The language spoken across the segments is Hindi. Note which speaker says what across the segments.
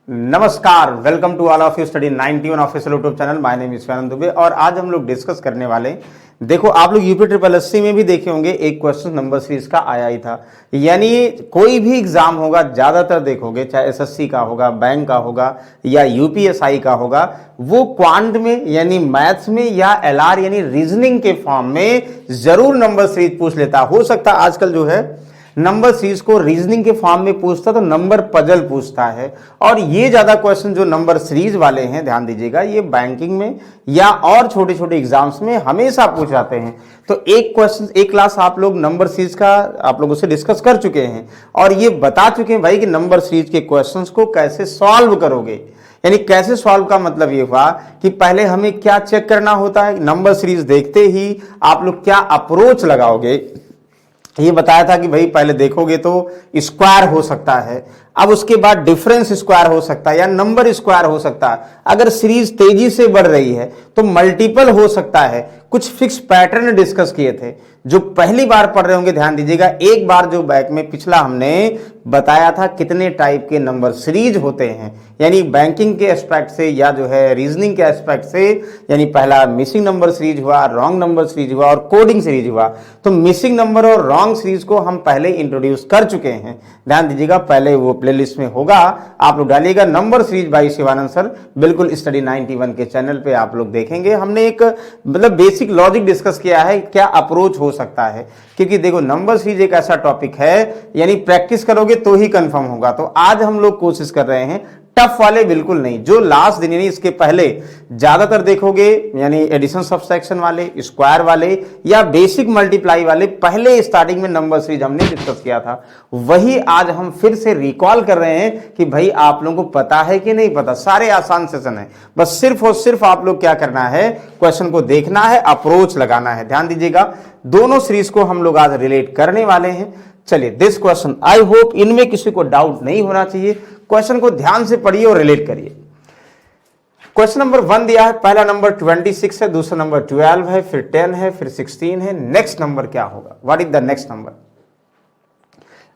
Speaker 1: नमस्कार, welcome to all of you study 91 official YouTube channel. My name is Swanand Dubey और आज हम लोग डिस्कस करने वाले देखो, आप लोग यूपी ट्रिपल एससी में भी देखे होंगे, एक क्वेश्चन नंबर सीरीज का आया ही था। यानी कोई भी एग्जाम होगा, ज्यादातर देखोगे, चाहे एसएससी का होगा, बैंक का होगा या यूपीएसआई का होगा, वो क्वांट में यानी मैथ्स में या एलआर यानी रीजनिंग के फॉर्म में जरूर नंबर सीरीज पूछ लेता। हो सकता है आजकल जो है नंबर सीरीज को रीजनिंग के फॉर्म में पूछता तो नंबर पजल पूछता है। और ये ज्यादा क्वेश्चन जो नंबर सीरीज वाले हैं, ध्यान दीजिएगा, ये बैंकिंग में या और छोटे छोटे एग्जाम्स में हमेशा पूछ जाते हैं। तो एक क्वेश्चन, एक क्लास आप लोग नंबर सीरीज का आप लोगों से डिस्कस कर चुके हैं और ये बता चुके हैं भाई कि नंबर सीरीज के क्वेश्चंस को कैसे सॉल्व करोगे। यानी कैसे सॉल्व का मतलब ये हुआ कि पहले हमें क्या चेक करना होता है, नंबर सीरीज देखते ही आप लोग क्या अप्रोच लगाओगे। ये बताया था कि भाई पहले देखोगे तो स्क्वायर हो सकता है, अब उसके बाद डिफरेंस स्क्वायर हो सकता है या नंबर स्क्वायर हो सकता है। अगर सीरीज तेजी से बढ़ रही है तो मल्टीपल हो सकता है। कुछ फिक्स पैटर्न डिस्कस किए थे। जो पहली बार पढ़ रहे होंगे ध्यान दीजिएगा, एक बार जो बैक में पिछला हमने बताया था कितने टाइप के नंबर सीरीज होते हैं, यानी बैंकिंग के एस्पेक्ट से या जो है रीजनिंग के एस्पेक्ट से। यानी पहला मिसिंग नंबर सीरीज हुआ, रॉन्ग नंबर सीरीज हुआ और कोडिंग सीरीज हुआ। तो मिसिंग नंबर और रॉन्ग सीरीज को हम पहले इंट्रोड्यूस कर चुके हैं, ध्यान दीजिएगा, पहले वो प्लेलिस्ट में होगा, आप लोग डालिएगा number series by Shivanand sir, बिल्कुल स्टडी 91 के चैनल पे आप लोग देखेंगे। हमने एक मतलब बेसिक लॉजिक डिस्कस किया है, क्या अप्रोच हो सकता है, क्योंकि देखो नंबर सीरीज एक ऐसा टॉपिक है यानी प्रैक्टिस करोगे तो ही कंफर्म होगा। तो आज हम लोग कोशिश कर रहे हैं टफ वाले बिल्कुल नहीं, जो लास्ट दिन यानी इसके पहले ज्यादातर देखोगे यानी एडिशन सब्सट्रैक्शन वाले, स्क्वायर वाले या बेसिक मल्टीप्लाई वाले, पहले स्टार्टिंग में नंबर सीरीज हमने डिस्कस किया था, वही आज हम फिर से रिकॉल कर रहे हैं कि भाई आप लोगों को पता है कि नहीं पता। सारे आसान सेशन है, बस सिर्फ और सिर्फ आप लोग क्या करना है, क्वेश्चन को देखना है, अप्रोच लगाना है। ध्यान दीजिएगा, दोनों सीरीज को हम लोग आज रिलेट करने वाले हैं। चलिए दिस क्वेश्चन, आई होप इनमें किसी को डाउट नहीं होना चाहिए। क्वेश्चन को ध्यान से पढ़िए और रिलेट करिए। क्वेश्चन नंबर 1 दिया है, पहला नंबर 26 है, दूसरा नंबर 12 है, फिर 10 है, फिर 16 है। नेक्स्ट नंबर क्या होगा, what is the next number.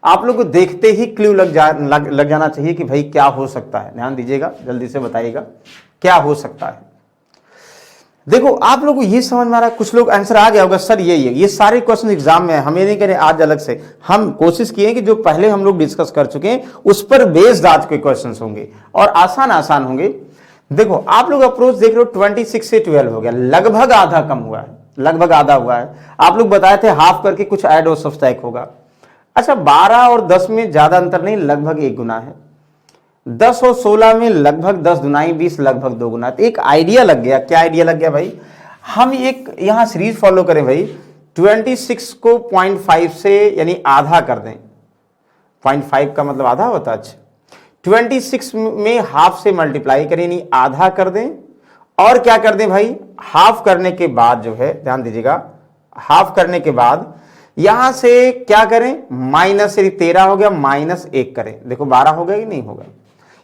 Speaker 1: आप लोग को देखते ही क्लू लग जाना चाहिए कि भाई क्या हो सकता है। ध्यान दीजिएगा, जल्दी से बताइएगा क्या हो सकता है। देखो आप लोगों को ये समझ में आ रहा है, कुछ लोग आंसर आ गया होगा सर यही है। ये सारे क्वेश्चन एग्जाम में है, हम ये नहीं कह रहे आज अलग से, हम कोशिश किए कि जो पहले हम लोग डिस्कस कर चुके हैं उस पर बेस्ड आज के क्वेश्चन होंगे और आसान आसान होंगे। देखो आप लोग अप्रोच देख रहे हो, 26 से 12 हो गया, लगभग आधा कम हुआ है, लगभग आधा हुआ है। आप लोग बताए थे हाफ करके कुछ ऐड और सब्सट्रैक्ट होगा। अच्छा 12 और 10 में ज्यादा अंतर नहीं, लगभग 1 गुना है। 10 और 16 में लगभग 10 दुनाई 20, लगभग 2 गुना। तो एक आइडिया लग गया। क्या आइडिया लग गया भाई, हम एक यहां सीरीज फॉलो करें भाई, 26 को 0.5 से यानी आधा कर दें। 0.5 का मतलब आधा होता है। अच्छा 26 में हाफ से मल्टीप्लाई करें यानी आधा कर दें, और क्या कर दें भाई, हाफ करने के बाद जो है, ध्यान दीजिएगा, हाफ करने के बाद यहां से क्या करें, माइनस, यानी 13 हो गया, -1 करें। देखो 12 हो गया कि नहीं होगा,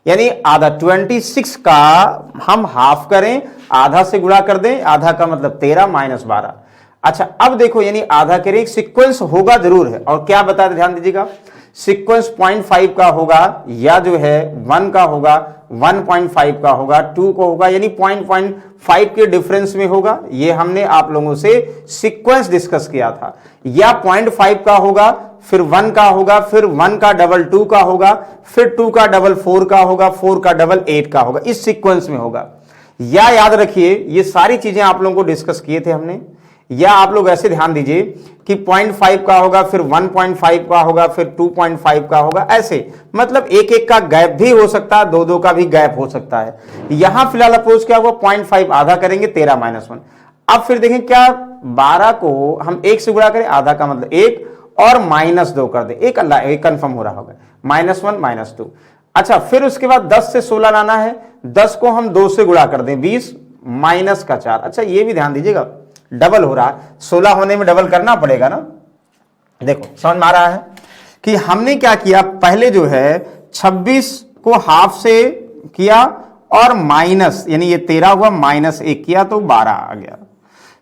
Speaker 1: यानी आधा 26 का हम हाफ करें, आधा से गुणा कर दें, आधा का मतलब 13 -12। अच्छा अब देखो यानी आधा करें, एक सीक्वेंस होगा जरूर है, और क्या बता दें, ध्यान दीजिएगा, सीक्वेंस 0.5 का होगा या जो है 1 का होगा, 1.5 का होगा, 2 को होगा, यानी 0.5 के डिफरेंस में होगा। ये हमने आप लोगों से सीक्वेंस डिस्कस किया था। या 0.5 का होगा, फिर 1 का होगा, फिर 1 का डबल 2 का होगा, फिर 2 का डबल 4 का होगा, 4 का डबल 8 का होगा, इस सीक्वेंस में होगा। या याद रखिए ये सारी चीजें आप लोगों को डिस्कस किए थे हमने। या आप लोग ऐसे ध्यान दीजिए कि 0.5 का होगा, फिर 1.5 का होगा, फिर 2.5 का होगा, ऐसे मतलब एक एक का गैप भी हो सकता है, 2-2 का भी गैप हो सकता है। यहां फिलहाल अप्रोच क्या हुआ, 0.5 आधा करेंगे, 13 -1। अब फिर देखें क्या 12 को हम 1 से गुणा करें, आधा का मतलब 1 और -2 कर दें, एक कंफर्म हो रहा होगा, -1 -2। अच्छा फिर उसके बाद 10 से 16 लाना है, 10 को हम 2 से गुणा कर दें, 20 -4। अच्छा ये भी ध्यान दीजिएगा, डबल हो रहा है, 16 होने में डबल करना पड़ेगा ना। देखो समझ में आ रहा है कि हमने क्या किया, पहले जो है 26 को हाफ से किया और माइनस, यानी ये 13 हुआ, -1 किया तो 12 आ गया।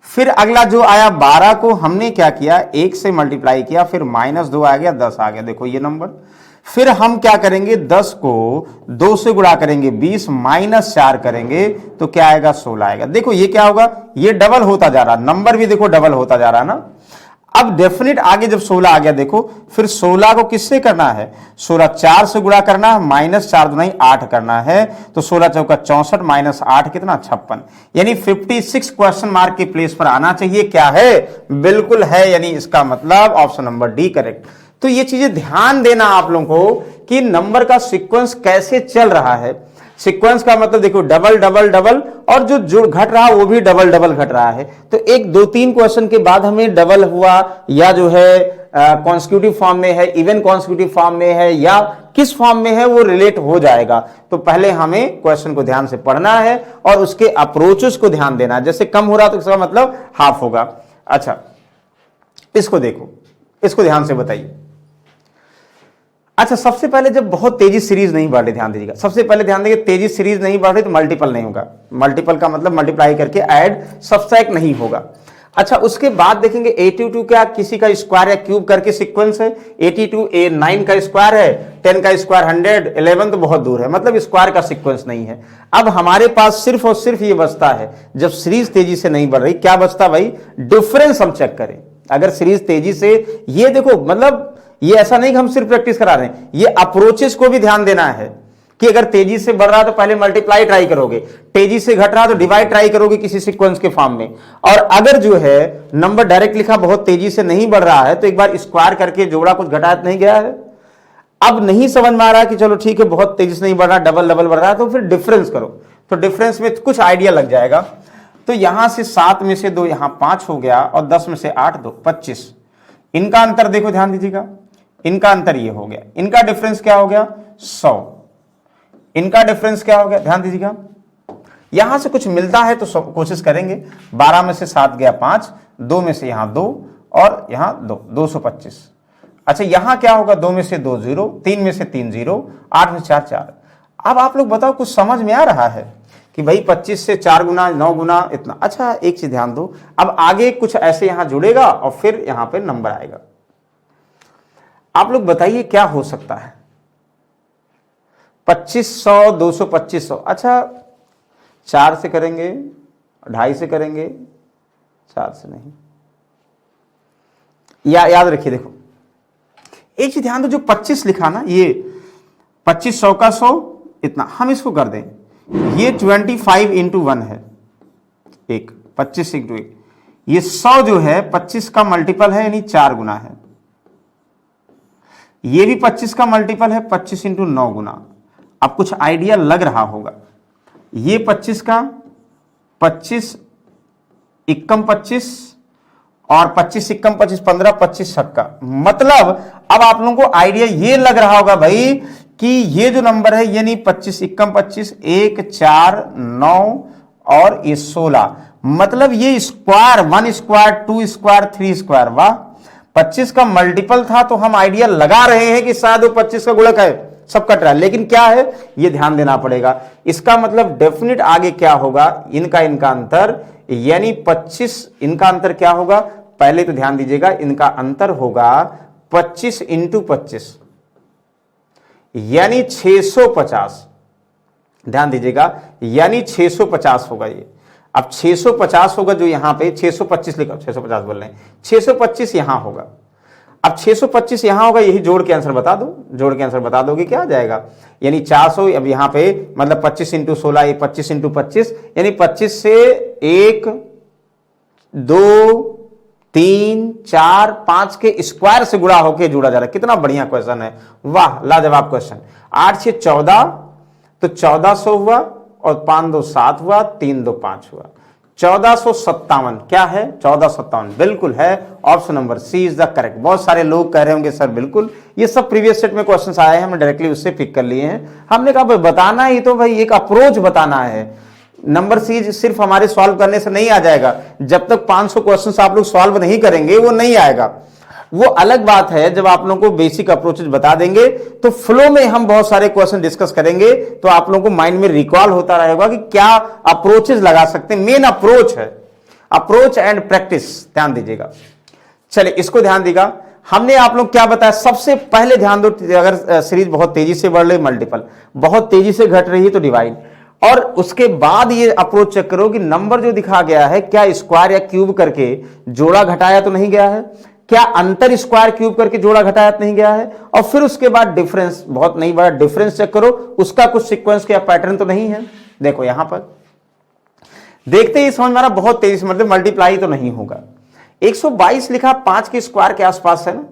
Speaker 1: फिर अगला जो आया 12 को हमने क्या किया, 1 से मल्टीप्लाई किया, फिर -2 आ गया, 10 आ गया। देखो ये नंबर। फिर हम क्या करेंगे, 10 को 2 से गुणा करेंगे 20 माइनस 4 करेंगे तो क्या आएगा, 16 आएगा। देखो ये क्या होगा, ये डबल होता जा रहा, नंबर भी देखो डबल होता जा रहा ना। अब डेफिनेट आगे जब 16 आ गया, देखो फिर 16 को किससे करना है, 16 4 से गुणा करना है, माइनस 4 दूनी 8 करना है, तो 16 चौका 64 माइनस 8 कितना 56, यानी 56 क्वेश्चन मार्क के प्लेस पर आना चाहिए। क्या है, बिल्कुल है, यानी इसका मतलब ऑप्शन नंबर डी करेक्ट। तो ये चीजें ध्यान देना आप लोगों को कि नंबर का सीक्वेंस कैसे चल रहा है। सीक्वेंस का मतलब देखो डबल डबल डबल, और जो घट रहा वो भी डबल डबल घट रहा है। तो एक 2-3 क्वेश्चन के बाद हमें डबल हुआ या जो है कॉन्स्टिट्यूटिव फॉर्म में है, इवन कॉन्स्टिट्यूटिव फॉर्म में है, या किस फॉर्म में है, वो रिलेट हो जाएगा। तो पहले हमें क्वेश्चन को ध्यान से पढ़ना है और उसके अप्रोचेस को ध्यान देना है। जैसे कम हो रहा तो इसका मतलब हाफ होगा। अच्छा, इसको देखो, इसको ध्यान से बताइए। अच्छा, सबसे पहले जब बहुत तेजी सीरीज नहीं बढ़ रही, ध्यान दीजिएगा, सबसे पहले ध्यान देंगे तेजी सीरीज नहीं बढ़ रही तो मल्टीपल नहीं होगा। मल्टीपल का मतलब मल्टीप्लाई करके ऐड सब्सट्रैक्ट नहीं होगा। अच्छा, उसके बाद देखेंगे 82 क्या किसी का स्क्वायर या क्यूब करके सीक्वेंस है। 82 9 का स्क्वायर है, 10 का स्क्वायर 100, 11 तो बहुत दूर है, मतलब स्क्वायर का सीक्वेंस नहीं है। अब हमारे पास सिर्फ और सिर्फ ये बचता है, जब सीरीज तेजी से नहीं बढ़ रही, क्या बचता भाई, डिफरेंस हम चेक करें। अगर सीरीज तेजी से, ये देखो मतलब ये ऐसा नहीं कि हम सिर्फ प्रैक्टिस करा रहे हैं, ये अप्रोचेस को भी ध्यान देना है कि अगर तेजी से बढ़ रहा तो पहले मल्टीप्लाई ट्राई करोगे, तेजी से घट रहा तो डिवाइड ट्राई करोगे किसी सीक्वेंस के फॉर्म में, और अगर जो है नंबर डायरेक्ट लिखा बहुत तेजी से नहीं बढ़ रहा है तो एक बार स्क्वायर करके जोड़ा, कुछ घटाया नहीं गया है। अब नहीं समझ में आ रहा कि चलो ठीक है बहुत तेजी से नहीं बढ़ रहा, डबल डबल बढ़ रहा है, तो फिर डिफरेंस करो, तो डिफरेंस में कुछ आइडिया लग जाएगा। तो यहां से 7 में से 2 यहां 5 हो गया, और 10 में से 8 2 25। इनका अंतर देखो, ध्यान दीजिएगा, इनका अंतर ये हो गया, इनका डिफरेंस क्या हो गया 100, इनका डिफरेंस क्या हो गया, ध्यान दीजिएगा। यहां से कुछ मिलता है तो कोशिश करेंगे। 12 में से 7 गया 5, 2 में से यहां 2 और यहां 2, 225। अच्छा, यहां क्या होगा, 2 में से 2 0, 3 में से 3 0, 8 में 4 4। अब आप लोग बताओ कुछ समझ में आ रहा है कि भाई 25 से 4 गुना 9 गुना इतना। अच्छा, एक चीज ध्यान दो, अब आगे कुछ ऐसे यहां जुड़ेगा और फिर यहां पे नंबर आएगा। आप लोग बताइए क्या हो सकता है, 2500 200 2500। अच्छा, 4 से करेंगे, 2.5 से करेंगे, 4 से नहीं, याद रखिए। देखो एक चीज ध्यान दो, जो 25 लिखा ना, ये 2500 का 100 इतना, हम इसको कर दें, ये 25 इंटू 1 है, एक 25 इंटू 1, ये 100 जो है 25 का मल्टीपल है, यानी 4 गुना है। ये भी 25 का मल्टीपल है, 25 इंटू 9 गुना। अब कुछ आइडिया लग रहा होगा, ये 25 का 25 इक्कम 25 और 25 इक्कम 25 15, 25 छक्का, मतलब अब आप लोगों को आइडिया ये लग रहा होगा भाई कि ये जो नंबर है, यानी 25 इक्कम 25, 1 4 9 और ये 16, मतलब ये स्क्वायर, 1 स्क्वायर 2 स्क्वायर 3 स्क्वायर। वाह, 25 का मल्टीपल था तो हम आइडिया लगा रहे हैं कि शायद वो 25 का गुणक है, सब कट रहा है, लेकिन क्या है ये ध्यान देना पड़ेगा। इसका मतलब डेफिनेट आगे क्या होगा, इनका अंतर, यानी 25, इनका अंतर क्या होगा, पहले तो ध्यान दीजिएगा, इनका अंतर होगा 25 इंटू 25, यानी 650। ध्यान दीजिएगा, यानी 650 होगा ये। अब 650 होगा, जो यहां पे 625 लिखा, 650 बोल रहे हैं, 625 यहां होगा। अब 625 यहां होगा, यही जोड़ के आंसर बता दो, जोड़ के आंसर बता दोगे क्या आ जाएगा, यानी 400। अब यहां पे मतलब 25 इंटू 16, ये 25 इंटू 25, यानी 25 से 1 2 3 4 5 के स्क्वायर से गुणा होके जुड़ा जा रहा है। कितना बढ़िया क्वेश्चन है, वाह लाजवाब क्वेश्चन। 8 से 14 तो 1400 हुआ, और 5 2 7 हुआ, 3 2 5 हुआ, 1457 क्या है, 1457 बिल्कुल है। Option number C is the correct. बहुत सारे लोग कह रहे होंगे सर बिल्कुल, ये सब प्रीवियस सेट में क्वेश्चंस आए हैं, हमने डायरेक्टली उससे पिक कर लिए हैं। हमने कहा भाई बताना ही तो भाई एक अप्रोच बताना है, नंबर सीरीज सिर्फ हमारे सॉल्व करने से नहीं आ जाएगा। जब तक 500 क्वेश्चंस आप लोग सॉल्व नहीं करेंगे वो नहीं आएगा। वो अलग बात है जब आप लोगों को बेसिक अप्रोचेज बता देंगे तो फ्लो में हम बहुत सारे क्वेश्चन डिस्कस करेंगे, तो आप लोगों को माइंड में रिकॉल होता रहेगा कि क्या अप्रोचेज लगा सकते हैं। मेन अप्रोच है, अप्रोच एंड प्रैक्टिस, ध्यान दीजिएगा। चलिए इसको ध्यान दीजिएगा। हमने आप लोग क्या बताया, सबसे पहले ध्यान दो, अगर सीरीज बहुत तेजी से बढ़ रही मल्टीपल, बहुत तेजी से घट रही है तो डिवाइड, और उसके बाद ये अप्रोच चेक करो कि नंबर जो दिखा गया है क्या स्क्वायर या क्यूब करके जोड़ा घटाया तो नहीं गया है, क्या अंतर स्क्वायर क्यूब करके जोड़ा घटाया तो नहीं गया है, और फिर उसके बाद डिफरेंस, बहुत नहीं बड़ा डिफरेंस चेक करो, उसका कुछ सीक्वेंस या पैटर्न तो नहीं है। देखो यहां पर देखते ही समझ में आ रहा, बहुत तेजी से मतलब मल्टीप्लाई तो नहीं होगा। 122 लिखा 5 के स्क्वायर के आसपास है ना,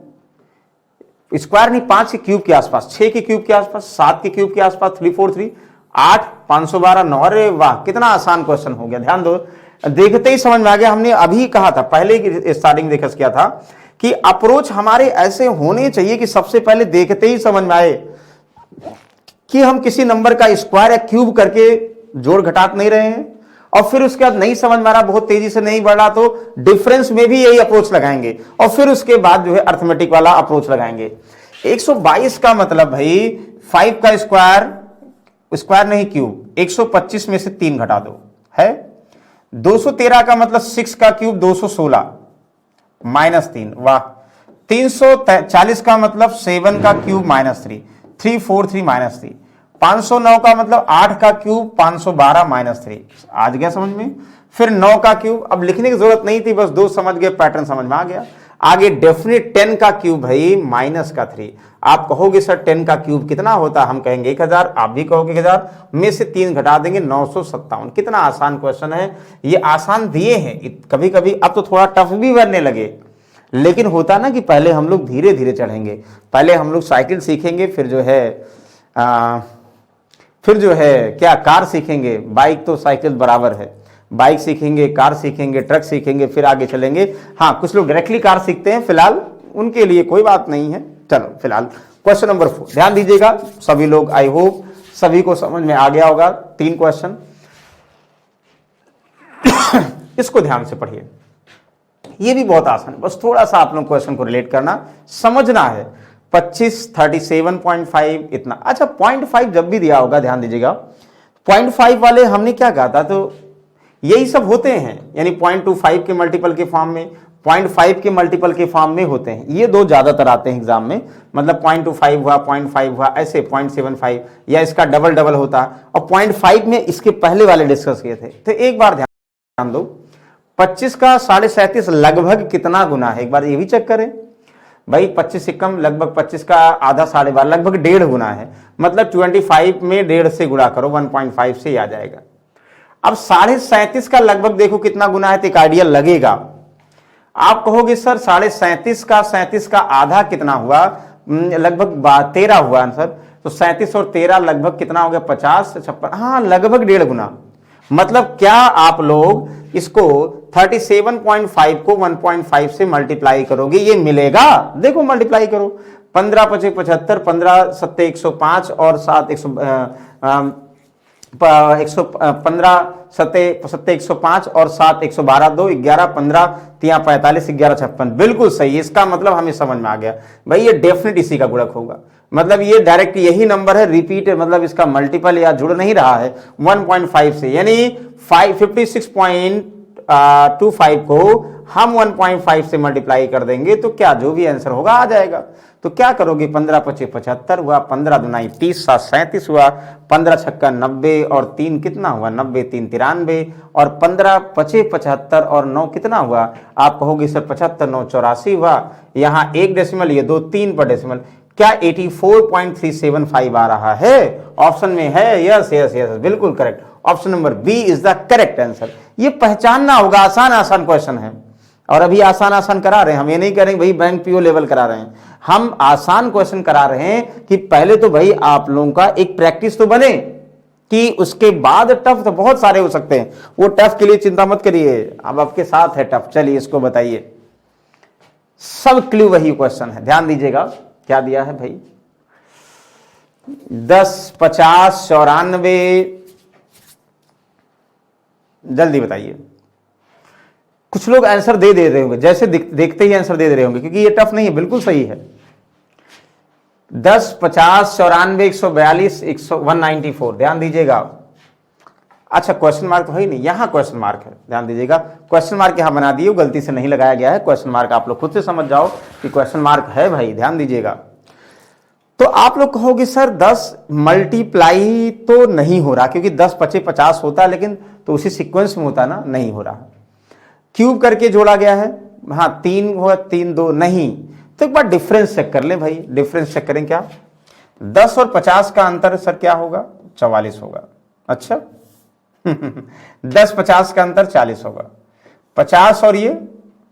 Speaker 1: स्क्वायर नहीं 5 के क्यूब के आसपास, 6 के क्यूब के आसपास, 7 के क्यूब के आसपास, 343, 8, 512, 9। अरे वाह कितना आसान क्वेश्चन हो गया। ध्यान दो, देखते ही समझ में आ गया। हमने अभी कहा था, पहले ही स्टार्टिंग डिस्कस किया था कि अप्रोच हमारे ऐसे होने चाहिए कि सबसे पहले देखते ही समझ में आए कि हम किसी नंबर का स्क्वायर या क्यूब करके जोड़ घटात नहीं रहे हैं, और फिर उसके बाद नहीं समझ में आ रहा, बहुत तेजी से नहीं बढ़ रहा, तो डिफरेंस में भी यही अप्रोच लगाएंगे, और फिर उसके बाद जो है अर्थमेटिक वाला अप्रोच लगाएंगे। 122 का मतलब भाई 5 का स्क्वायर, स्क्वायर नहीं क्यूब, 125 में से 3 घटा दो है। 213 का मतलब 6 का क्यूब 216 -3, वाह। 340 का मतलब 7 का क्यूब -3, 343 -3। 509 का मतलब 8 का क्यूब 512 -3, आज गया समझ में। फिर 9 का क्यूब, अब लिखने की जरूरत नहीं थी, बस 2 समझ गए, पैटर्न समझ में आ गया। आगे डेफिनेट 10 का क्यूब भाई -3। आप कहोगे सर 10 का क्यूब कितना होता, हम कहेंगे 1000, आप भी कहोगे 1000, में से 3 घटा देंगे 957। कितना आसान क्वेश्चन है ये, आसान दिए हैं कभी कभी, अब तो थोड़ा टफ भी बनने लगे, लेकिन होता ना कि पहले हम लोग धीरे धीरे चढ़ेंगे, पहले हम लोग साइकिल सीखेंगे, फिर जो है क्या कार सीखेंगे, बाइक तो साइकिल बराबर है, बाइक सीखेंगे, कार सीखेंगे, ट्रक सीखेंगे, फिर आगे चलेंगे। हाँ कुछ लोग डायरेक्टली कार सीखते हैं, फिलहाल उनके लिए कोई बात नहीं है। चलो फिलहाल क्वेश्चन नंबर 4 ध्यान दीजिएगा सभी लोग, आई होप सभी को समझ में आ गया होगा। 3 क्वेश्चन इसको ध्यान से पढ़िए, ये भी बहुत आसान है, बस थोड़ा सा आप लोग क्वेश्चन को रिलेट करना समझना है। 25, 37.5 इतना। अच्छा 0.5 जब भी दिया होगा ध्यान दीजिएगा, 0.5 वाले हमने क्या कहा था, तो यही सब होते हैं, यानी 0.25 के मल्टीपल के फॉर्म में, 0.5 के मल्टीपल के फॉर्म में होते हैं, ये 2 ज्यादातर आते हैं एग्जाम में, मतलब 0.25 हुआ, 0.5 हुआ, ऐसे 0.75 या इसका डबल होता, और 0.5 में इसके पहले वाले डिस्कस किए थे। तो एक बार ध्यान दो, 25 का 37.5 लगभग कितना गुना है, एक बार ये भी चेक करें भाई। 25 से कम लगभग, 25 का आधा 12.5 लगभग 1.5 गुना है, मतलब 25 में 1.5 से गुणा करो, 1.5 से ही आ जाएगा। अब 37.5 का लगभग देखो कितना गुना है, तो एक आइडिया लगेगा। आप कहोगे सर 37.5 का 37 का आधा कितना हुआ, लगभग 13 हुआ आंसर, तो 37 और 13 लगभग कितना हो गया, 50, 56, हाँ लगभग 1.5 गुना। मतलब क्या आप लोग इसको 37.5 को 1.5 से मल्टीप्लाई करोगे, ये मिलेगा। देखो मल्टीप्लाई करो, 15 × 5 = 75, 15 × 7 = 105 और 7 15 7 105 और 7 112, 2 11 15 3 45 11 56, बिल्कुल सही। इसका मतलब हमें समझ में आ गया भाई, ये डेफिनेट इसी का गुणक होगा, मतलब ये डायरेक्ट यही नंबर है, रिपीट मतलब इसका मल्टीपल या जुड़ नहीं रहा है 1.5 से, यानी 56.25 को हम 1.5 से मल्टीप्लाई कर देंगे तो क्या जो भी आंसर होगा आ जाएगा। तो क्या करोगे, 15 × 5 = 75 हुआ, 15 × 2 = 30, 7 37 हुआ, 15 × 6 = 90 और 3 कितना हुआ, 90 3 93 और 15 × 5 = 75 और 9 कितना हुआ, आप कहोगे सर 75 9 84 हुआ, यहाँ 1 डेसिमल, ये 2 3 पर डेसिमल, क्या 84.375 आ रहा है, ऑप्शन में है, यस यस यस बिल्कुल correct, option number B is the correct answer. ये पहचानना होगा, आसान क्वेश्चन है, और अभी आसान करा रहे हैं हम, ये नहीं कह रहे भाई बैंक पीओ लेवल करा रहे हैं, हम आसान क्वेश्चन करा रहे हैं कि पहले तो भाई आप लोगों का एक प्रैक्टिस तो बने, कि उसके बाद टफ तो बहुत सारे हो सकते हैं, वो टफ के लिए चिंता मत करिए, अब आपके साथ है टफ। चलिए इसको बताइए, सब क्लू वही क्वेश्चन है, ध्यान दीजिएगा क्या दिया है भाई, 10 50 94, जल्दी बताइए। कुछ लोग आंसर दे रहे होंगे, जैसे देखते ही आंसर दे रहे होंगे, क्योंकि ये टफ नहीं है, बिल्कुल सही है। 10 50 94 142 194, ध्यान दीजिएगा, अच्छा क्वेश्चन मार्क तो है ही नहीं, यहां क्वेश्चन मार्क है, ध्यान दीजिएगा, क्वेश्चन मार्क यहां बना दिए, गलती से नहीं लगाया गया है क्वेश्चन मार्क, आप लोग खुद से समझ जाओ कि क्वेश्चन मार्क है भाई, ध्यान दीजिएगा। तो आप लोग कहोगे सर 10 मल्टीप्लाई तो नहीं हो रहा, क्योंकि 10 25 50 होता है, लेकिन तो उसी सीक्वेंस में होता ना, नहीं हो रहा। क्यूब करके जोड़ा गया है, हाँ 3 हुआ 3 2 नहीं, तो एक बार डिफरेंस चेक कर ले भाई, डिफरेंस चेक करें क्या, 10 और 50 का अंतर सर क्या होगा, 44 होगा। अच्छा 10 50 का अंतर 40 होगा, 50 और ये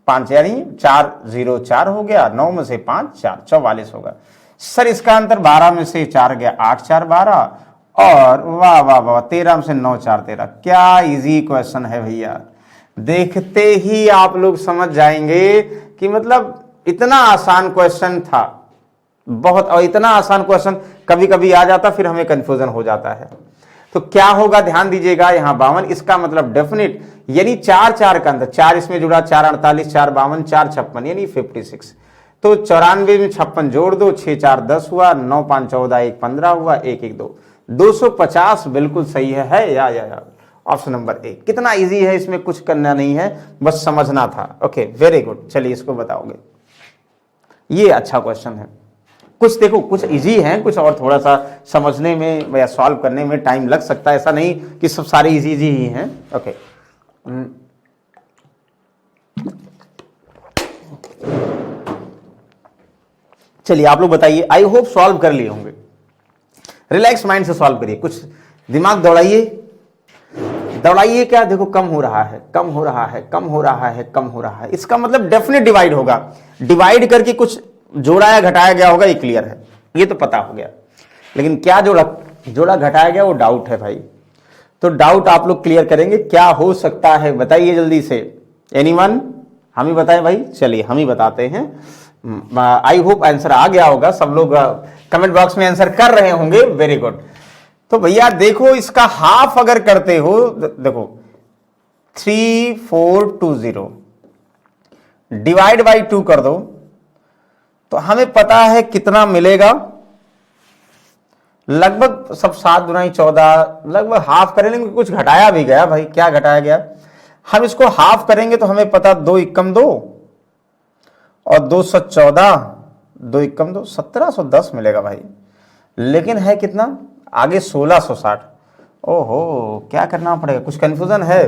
Speaker 1: 5 यानी 4 0 4 हो गया, 9 में से 5 4 44 होगा। सर इसका अंतर 12 में से 4 गया 8 4 12, और वाह वाह वाह 13 में से 9 4 13। क्या इजी क्वेश्चन है भैया, देखते ही आप लोग समझ जाएंगे कि मतलब इतना आसान क्वेश्चन था बहुत, और इतना आसान क्वेश्चन कभी कभी आ जाता फिर हमें कंफ्यूजन हो जाता है। तो क्या होगा ध्यान दीजिएगा, यहां 52, इसका मतलब डेफिनेट, यानी 4 4 का अंतर, 4 इसमें जुड़ा, 4 48 4 52 4 56 यानी 56। तो 94 में 56 जोड़ दो, 6 4 10 हुआ, 9 5 14 1 15 हुआ, 1 1 2 250 बिल्कुल सही है या ऑप्शन नंबर ए। कितना इजी है, इसमें कुछ करना नहीं है, बस समझना था। ओके वेरी गुड, चलिए इसको बताओगे, ये अच्छा क्वेश्चन है। कुछ देखो कुछ इजी है, कुछ और थोड़ा सा समझने में या सॉल्व करने में टाइम लग सकता है, ऐसा नहीं कि सब सारे इजी इजी ही हैं। ओके चलिए आप लोग बताइए, आई होप सॉल्व कर लिए होंगे, रिलैक्स माइंड से सॉल्व करिए, कुछ दिमाग दौड़ाइए, दौड़ाइए। क्या देखो कम हो रहा है, कम हो रहा है, कम हो रहा है, कम हो रहा है, इसका मतलब डेफिनेट डिवाइड होगा, डिवाइड करके कुछ जोड़ा या घटाया गया होगा, ये क्लियर है, ये तो पता हो गया, लेकिन क्या जोड़ा घटाया गया वो डाउट है भाई। तो डाउट आप लोग क्लियर करेंगे, क्या हो सकता है बताइए जल्दी से, एनीवन, हम ही बताएं भाई, चलिए हम ही बताते हैं। आई होप आंसर आ गया होगा, सब लोग कमेंट बॉक्स में आंसर कर रहे होंगे, वेरी गुड। तो भैया देखो इसका हाफ अगर करते हो, देखो 3420 डिवाइड बाई 2 कर दो, तो हमें पता है कितना मिलेगा, लगभग सब 7 दुनाई 14, लगभग हाफ करेंगे, कुछ घटाया भी गया भाई, क्या घटाया गया, हम इसको हाफ करेंगे तो हमें पता 2 एकम 2 और 214, 2 एकम 2 1710 मिलेगा भाई, लेकिन है कितना आगे 1660। ओहो क्या करना पड़ेगा, कुछ कंफ्यूजन है,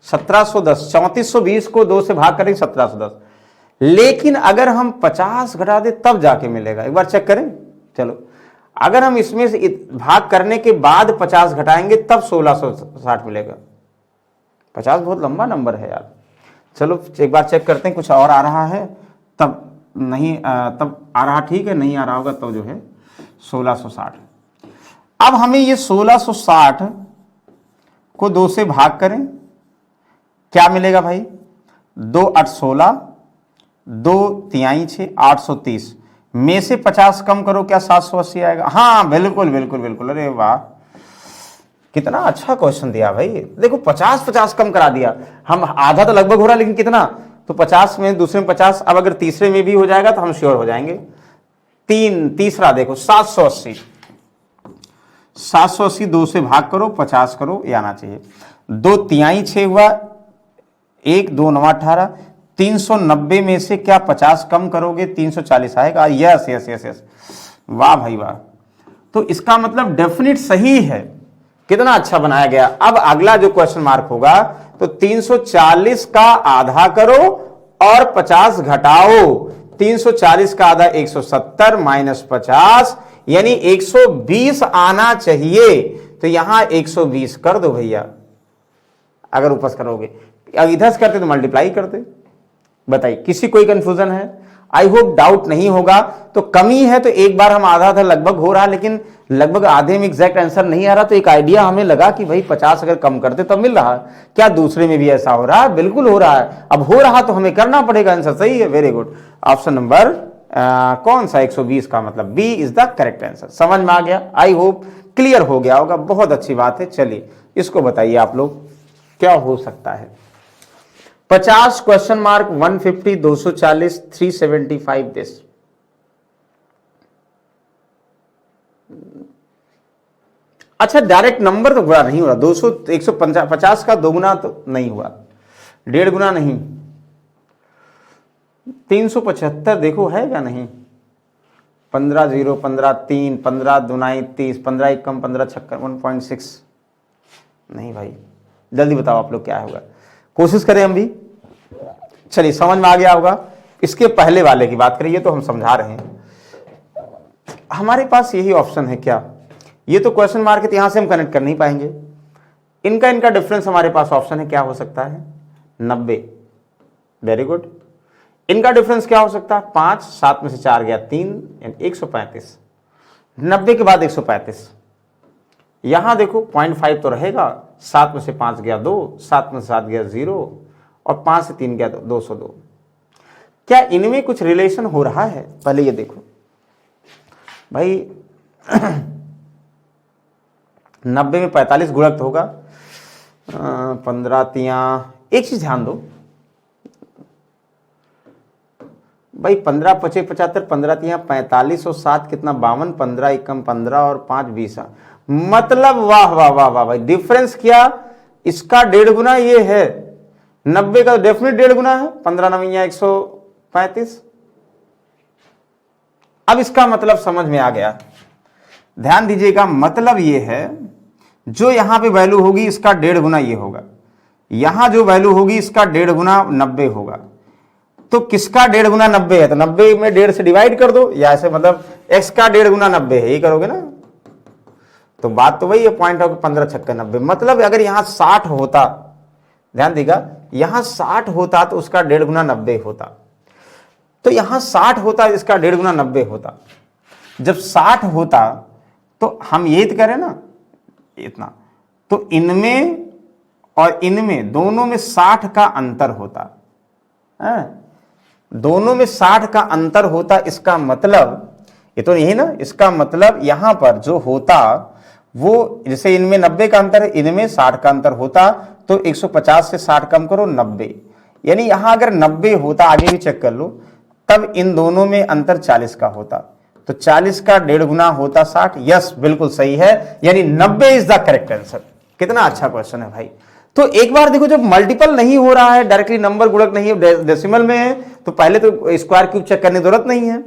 Speaker 1: 1710, 3420 को 2 से भाग करें 1710, लेकिन अगर हम 50 घटा दे तब जाके मिलेगा, एक बार चेक करें। चलो अगर हम इसमें से भाग करने के बाद 50 घटाएंगे तब 1660 मिलेगा, 50 बहुत लंबा नंबर है यार। चलो एक बार चेक करते हैं, कुछ और आ रहा है तब नहीं, तब आ रहा ठीक है, नहीं आ रहा होगा तो जो है 1660। अब हमें ये 1660 को 2 से भाग करें, क्या मिलेगा भाई, 2 8 16, 2 3 6 830 में से 50 कम करो, क्या 780 आएगा, हाँ बिल्कुल बिल्कुल बिल्कुल, अरे वाह कितना अच्छा क्वेश्चन दिया भाई। देखो 50 कम करा दिया, हम आधा तो लगभग हो रहा, लेकिन कितना, तो 50 में दूसरे में 50, अब अगर तीसरे में भी हो जाएगा तो हम श्योर हो जाएंगे। तीसरा देखो 780, 780 2 से भाग करो 50 करो, ये आना चाहिए, 2 3 6 हुआ, 1 2 9 18, 390 में से क्या 50 कम करोगे 340 आएगा, यस यस यस यस, वाह भाई वाह। तो इसका मतलब डेफिनेट सही है, कितना अच्छा बनाया गया। अब अगला जो क्वेश्चन मार्क होगा, तो 340 का आधा करो और 50 घटाओ, 340 का आधा 170 माइनस 50 यानी 120 आना चाहिए, तो यहां 120 कर दो भैया, अगर ऊपर करोगे, इधर से करते तो मल्टीप्लाई करते। बताइए किसी कोई कंफ्यूजन है, आई होप डाउट नहीं होगा। तो कमी है तो एक बार हम आधा लगभग हो रहा, लेकिन लगभग आधे में एग्जैक्ट आंसर नहीं आ रहा, तो एक आइडिया हमें लगा कि भाई 50 अगर कम करते तब मिल रहा, क्या दूसरे में भी ऐसा हो रहा है, बिल्कुल हो रहा है, अब हो रहा तो हमें करना पड़ेगा, आंसर सही है, वेरी गुड। ऑप्शन नंबर कौन सा 120 का मतलब B is the correct answer. समझ में आ गया, आई होप क्लियर हो गया होगा, बहुत अच्छी बात है। चलिए इसको बताइए आप लोग क्या हो सकता है। 50 क्वेश्चन मार्क 150 240 375 दिस, अच्छा डायरेक्ट नंबर तो गुणा नहीं हुआ, 200 150 का 2 गुना तो नहीं हुआ, 1.5 गुना नहीं, 375 देखो है क्या नहीं, 15 0 15 3 15 दुनाई 30 15 एकम 15 छक्कर 1.6 नहीं भाई, जल्दी बताओ आप लोग क्या होगा, कोशिश करें हम भी। चलिए समझ में आ गया होगा। इसके पहले वाले की बात करें, ये तो हम समझा रहे हैं, हमारे पास यही ऑप्शन है क्या, ये तो क्वेश्चन मार्क है, यहां से हम कनेक्ट कर नहीं पाएंगे, इनका डिफरेंस हमारे पास ऑप्शन है, क्या हो सकता है 90, वेरी गुड। इनका डिफरेंस क्या हो सकता है 5, 7 में से 4 गया 3, 135, 90 के बाद 135, यहां देखो 0.5 तो रहेगा, 7 में से 5 गया 2, 7 में से 7 गया 0 और 5 से 3 गया 202। क्या इनमें कुछ रिलेशन हो रहा है, पहले ये देखो भाई 90 में 45 गुणक तो होगा, 15 तिया, एक चीज ध्यान दो भाई, 15 पचे 75, 15 तिया 45 और 7 कितना 52, 15 एकम 15 और 5 20, मतलब वाह वाह वाह वाह भाई, डिफरेंस क्या, इसका 1.5 गुना ये है, 90 का डेफिनेट 1.5 गुना है, 15 नवैया 135। अब इसका मतलब समझ में आ गया, ध्यान दीजिएगा, मतलब ये है जो यहां पे वैल्यू होगी इसका 1.5 गुना ये होगा, यहां जो वैल्यू होगी इसका 1.5 गुना 90 होगा, तो किसका 1.5 गुना 90 है, तो 90 में 1.5 से डिवाइड कर दो, या ऐसे मतलब x का 1.5 गुना 90 है, ये करोगे ना, तो बात तो वही है, पॉइंट ऑफ 15 छक्का 90, मतलब अगर यहां 60 होता, ध्यान देगा यहां 60 होता तो उसका 1.5 गुना 90 होता, तो यहां 60 होता इसका 1.5 गुना 90 होता, जब 60 होता तो हम ये तो करें ना इतना, तो इनमें और इनमें दोनों में 60 का अंतर होता है, दोनों में 60 का अंतर होता, इसका मतलब ये तो यही ना, इसका मतलब यहां पर जो होता वो, जैसे इनमें 90 का अंतर है, इनमें 60 का अंतर होता, तो 150 से 60 कम करो 90, यानी यहां अगर 90 होता, आगे भी चेक कर लो, तब इन दोनों में अंतर 40 का होता, तो 40 का 1.5 गुना होता 60, यस बिल्कुल सही है, यानी 90 इज द करेक्ट आंसर। कितना अच्छा क्वेश्चन है भाई। तो एक बार देखो, जब मल्टीपल नहीं हो रहा है, डायरेक्टली नंबर गुणक नहीं है, डेसिमल में है, तो पहले तो स्क्वायर क्यूब चेक करने की जरूरत नहीं है,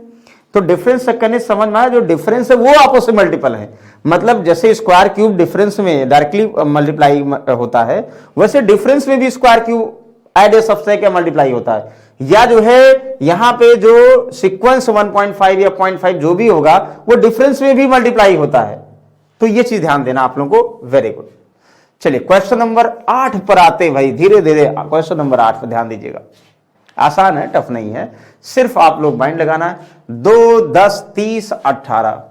Speaker 1: तो डिफरेंस चेक करने समझ में आया, जो डिफरेंस है वो आपस में मल्टीपल है, मतलब जैसे स्क्वायर क्यूब डिफरेंस में डायरेक्टली मल्टीप्लाई होता है, वैसे डिफरेंस में भी स्क्वायर क्यूब ऐड सबसे क्या मल्टीप्लाई होता है, या जो है यहां पे जो सीक्वेंस 1.5 या 0.5 जो भी होगा वो डिफरेंस में भी मल्टीप्लाई होता है, तो ये चीज ध्यान देना आप लोगों को, वेरी गुड। चलिए क्वेश्चन नंबर 8 पर आते भाई, धीरे धीरे क्वेश्चन नंबर 8 पर ध्यान दीजिएगा, आसान है, टफ नहीं है, सिर्फ आप लोग माइंड लगाना है। 2 10 30 18,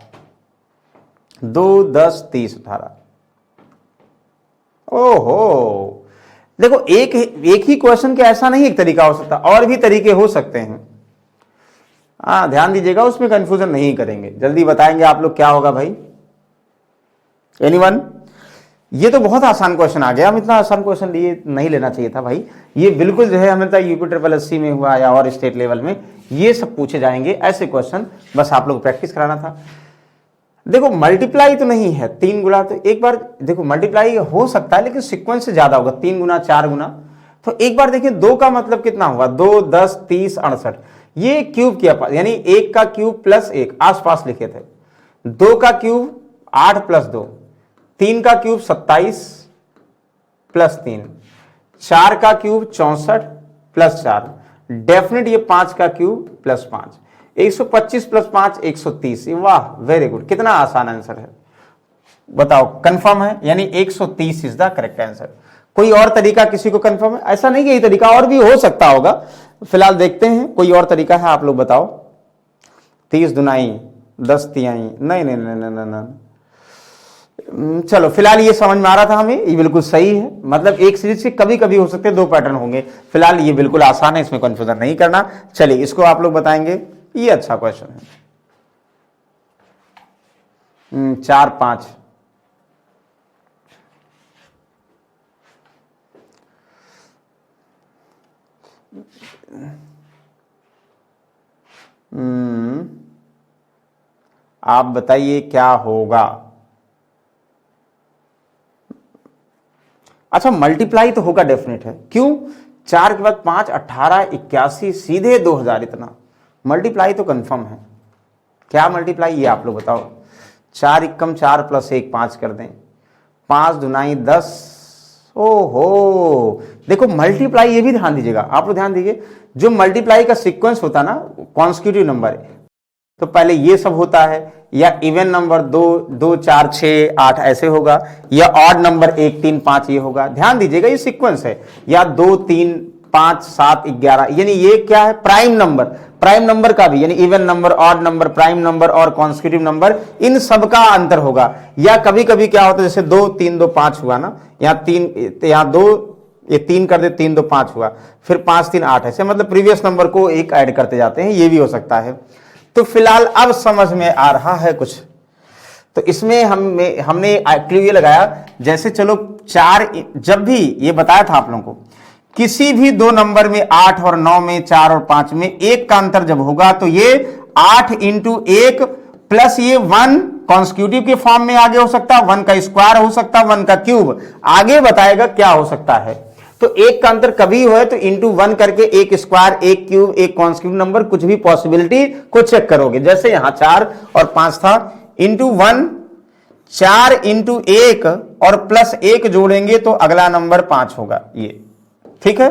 Speaker 1: 2 10 30 18, ओहो देखो एक ही क्वेश्चन के ऐसा नहीं एक तरीका हो सकता, और भी तरीके हो सकते हैं, ध्यान दीजिएगा, उसमें कंफ्यूजन नहीं करेंगे, जल्दी बताएंगे आप लोग क्या होगा भाई, एनीवन। ये तो बहुत आसान क्वेश्चन आ गया, हम इतना आसान क्वेश्चन लिए नहीं लेना चाहिए था भाई, ये बिल्कुल जो है हमें तो UP SSC में हुआ या और स्टेट लेवल में ये सब पूछे जाएंगे ऐसे क्वेश्चन, बस आप लोग प्रैक्टिस कराना था। देखो मल्टीप्लाई तो नहीं है, 3 गुना, तो एक बार देखो मल्टीप्लाई हो सकता है लेकिन सीक्वेंस से ज्यादा होगा, 3 गुना 4 गुना, तो एक बार देखिए 2 का मतलब कितना हुआ, 2 10 30 68, ये क्यूब किया, यानी 1 का क्यूब प्लस 1 आसपास लिखे थे, 2 का क्यूब 8 प्लस 2, 3 का क्यूब 27 प्लस 3, 4 का क्यूब 64 प्लस 4, डेफिनेट ये 5 का क्यूब प्लस 5, 125 प्लस 5 130, वाह वेरी गुड, कितना आसान आंसर है, बताओ कंफर्म है, यानी 130 इज द करेक्ट आंसर। कोई और तरीका किसी को कंफर्म है, ऐसा नहीं कि यही तरीका, और भी हो सकता होगा, फिलहाल देखते हैं कोई और तरीका है, आप लोग बताओ। 30 दुनाई 10 तिहाई, नहीं नहीं नहीं नहीं नहीं, चलो फिलहाल ये समझ में आ रहा था हमें, ये बिल्कुल सही है, मतलब एक सीरीज से कभी कभी हो सकते हैं 2 पैटर्न होंगे, फिलहाल ये बिल्कुल आसान है, इसमें कंफ्यूजन नहीं करना। चलिए इसको आप लोग बताएंगे, ये अच्छा क्वेश्चन है। 4 5, आप बताइए क्या होगा, अच्छा मल्टीप्लाई तो होगा डेफिनेट है, क्यों? 4 के बाद 5, 18, 81, सीधे 2000, इतना मल्टीप्लाई तो कंफर्म है। क्या मल्टीप्लाई, ये आप लोग बताओ। 4 एकम 4 प्लस 1 5 कर दें, 5 दुनाई 10। ओहो, देखो मल्टीप्लाई, ये भी ध्यान दीजिएगा आप लोग, ध्यान दीजिए जो मल्टीप्लाई का सीक्वेंस होता ना कॉन्स्टिट्यूटिव नंबर, तो पहले ये सब होता है, या इवन नंबर 2 2 4 6 8 ऐसे होगा, या ऑड नंबर 1 3 5 ये होगा। ध्यान दीजिएगा ये सीक्वेंस है, या 2 3 5 7 11, यानी ये क्या है, प्राइम नंबर। प्राइम नंबर का भी यानी even number, odd number, prime number और कॉन्स्टिट्यूटिव नंबर, इन सब का अंतर होगा। या कभी कभी क्या होता है, जैसे 2 3 2 5 हुआ ना, यहाँ 3 यहाँ 2 ये 3 कर दे, 3 2 5 हुआ, फिर 5 3 8 ऐसे, मतलब प्रीवियस नंबर को एक ऐड करते जाते हैं, ये भी हो सकता है। तो फिलहाल अब समझ में आ रहा है कुछ, तो इसमें हमने क्लू ये लगाया, जैसे चलो 4, जब भी ये बताया था आप लोगों को, किसी भी दो नंबर में 8 और 9 में, 4 और 5 में 1 का अंतर जब होगा, तो ये 8 इंटू 1 प्लस ये 1 कॉन्स्टिट्यूटिव के फॉर्म में आगे हो सकता है, 1 का स्क्वायर हो सकता है, 1 का क्यूब, आगे बताएगा क्या हो सकता है। तो 1 का अंतर कभी हो तो इंटू 1 करके 1 स्क्वायर, 1 क्यूब, 1 कॉन्स्टिट्यूटिव नंबर, कुछ भी पॉसिबिलिटी को चेक करोगे। जैसे यहां 4 और 5 था, इंटू 1, 4 इंटू 1 और प्लस 1 जोड़ेंगे तो अगला नंबर 5 होगा, ये ठीक है।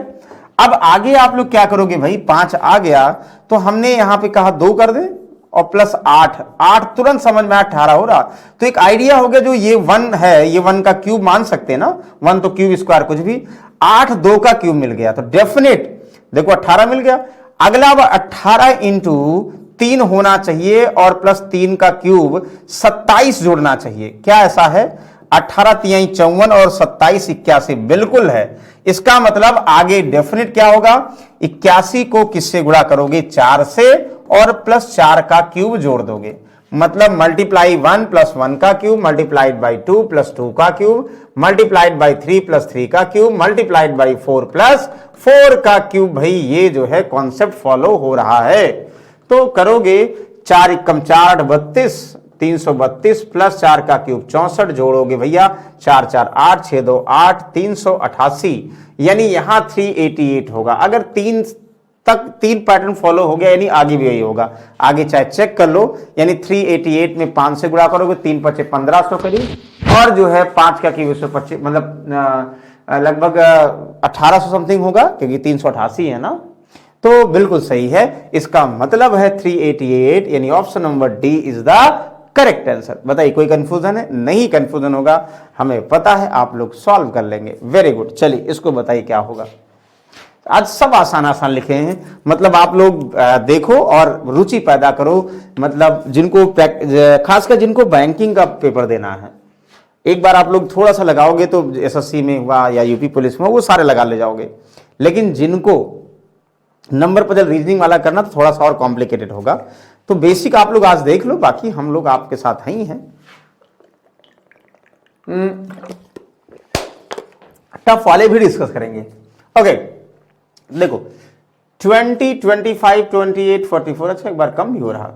Speaker 1: अब आगे आप लोग क्या करोगे भाई, 5 आ गया तो हमने यहां पे कहा 2 कर दे और प्लस 8, 8 तुरंत समझ में 18 हो रहा, तो एक आइडिया हो गया, जो ये 1 है ये 1 का क्यूब मान सकते हैं ना, 1 तो क्यूब स्क्वायर कुछ भी, 8 2 का क्यूब मिल गया, तो डेफिनेट देखो 18 मिल गया। अगला 18 इंटू 3 होना चाहिए और प्लस 3 का क्यूब 27 जोड़ना चाहिए। क्या ऐसा है, 18 3 54 और 27 81, बिल्कुल है। इसका मतलब आगे डेफिनेट क्या होगा, 81 को किससे गुणा करोगे, 4 से, और प्लस 4 का क्यूब जोड़ दोगे, मतलब मल्टीप्लाई 1 प्लस 1 का क्यूब, मल्टीप्लाइड बाई 2 प्लस 2 का क्यूब, मल्टीप्लाइड बाई 3 प्लस 3 का क्यूब, मल्टीप्लाइड बाई 4 प्लस 4 का क्यूब। भाई ये जो है कॉन्सेप्ट फॉलो हो रहा है। तो करोगे 4 एकम 4 32, 332 प्लस 4 का क्यूब 64, जोड़ोगे भैया 4 4 8, 6 2 8, 388, यानी यहां 388 होगा। अगर 3 तक 3 पैटर्न फॉलो हो गया, यानी आगे भी यही होगा, आगे चाहे चेक कर लो, यानी 388 में 5 से गुणा करोगे, 3 5 1500 करीब, और जो है 5 का क्यूब 125, मतलब लगभग 1800 समथिंग होगा, क्योंकि 388 है ना, तो बिल्कुल सही है। इसका मतलब है 388, यानी option number D is the correct answer. बताइए कोई कंफ्यूजन है? नहीं कंफ्यूजन होगा, हमें पता है, आप लोग सॉल्व कर लेंगे। वेरी गुड, चलिए इसको बताइए क्या होगा। आज सब आसान आसान लिखे हैं, मतलब आप लोग देखो और रुचि पैदा करो, मतलब जिनको खासकर जिनको बैंकिंग का पेपर देना है, एक बार आप लोग थोड़ा सा लगाओगे तो एसएससी में हुआ या यूपी पुलिस में, वो सारे लगा ले जाओगे। लेकिन जिनको नंबर पजल रीजनिंग वाला करना तो थोड़ा सा और कॉम्प्लिकेटेड होगा, तो बेसिक आप लोग आज देख लो, बाकी हम लोग आपके साथ ही हैं। टफ वाले भी डिस्कस करेंगे। ओके देखो 20 25 28 44, अच्छा एक बार कम भी हो रहा।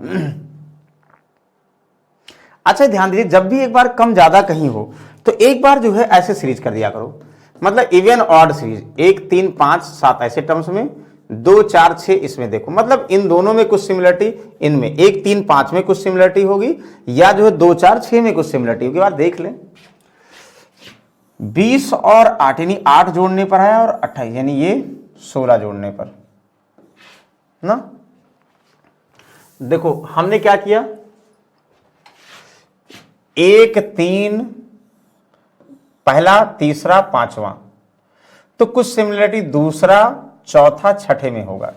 Speaker 1: अच्छा ध्यान दीजिए, जब भी एक बार कम ज्यादा कहीं हो तो एक बार जो है ऐसे सीरीज कर दिया करो, मतलब इवन ऑड सीरीज, 1 3 5 7 ऐसे टर्म्स में, 2 4 6 इसमें देखो, मतलब इन दोनों में कुछ सिमिलरिटी, इनमें 1 3 5 में कुछ सिमिलरिटी होगी, या जो है 2 4 6 में कुछ सिमिलरिटी होगी। बात देख लें, 20 और 8 यानी 8 जोड़ने पर है, और 28 यानी ये 16 जोड़ने पर ना। देखो हमने क्या किया, 1 3 पहला, तीसरा, पांचवा, तो कुछ सिमिलरिटी दूसरा, चौथा, छठे में होगा।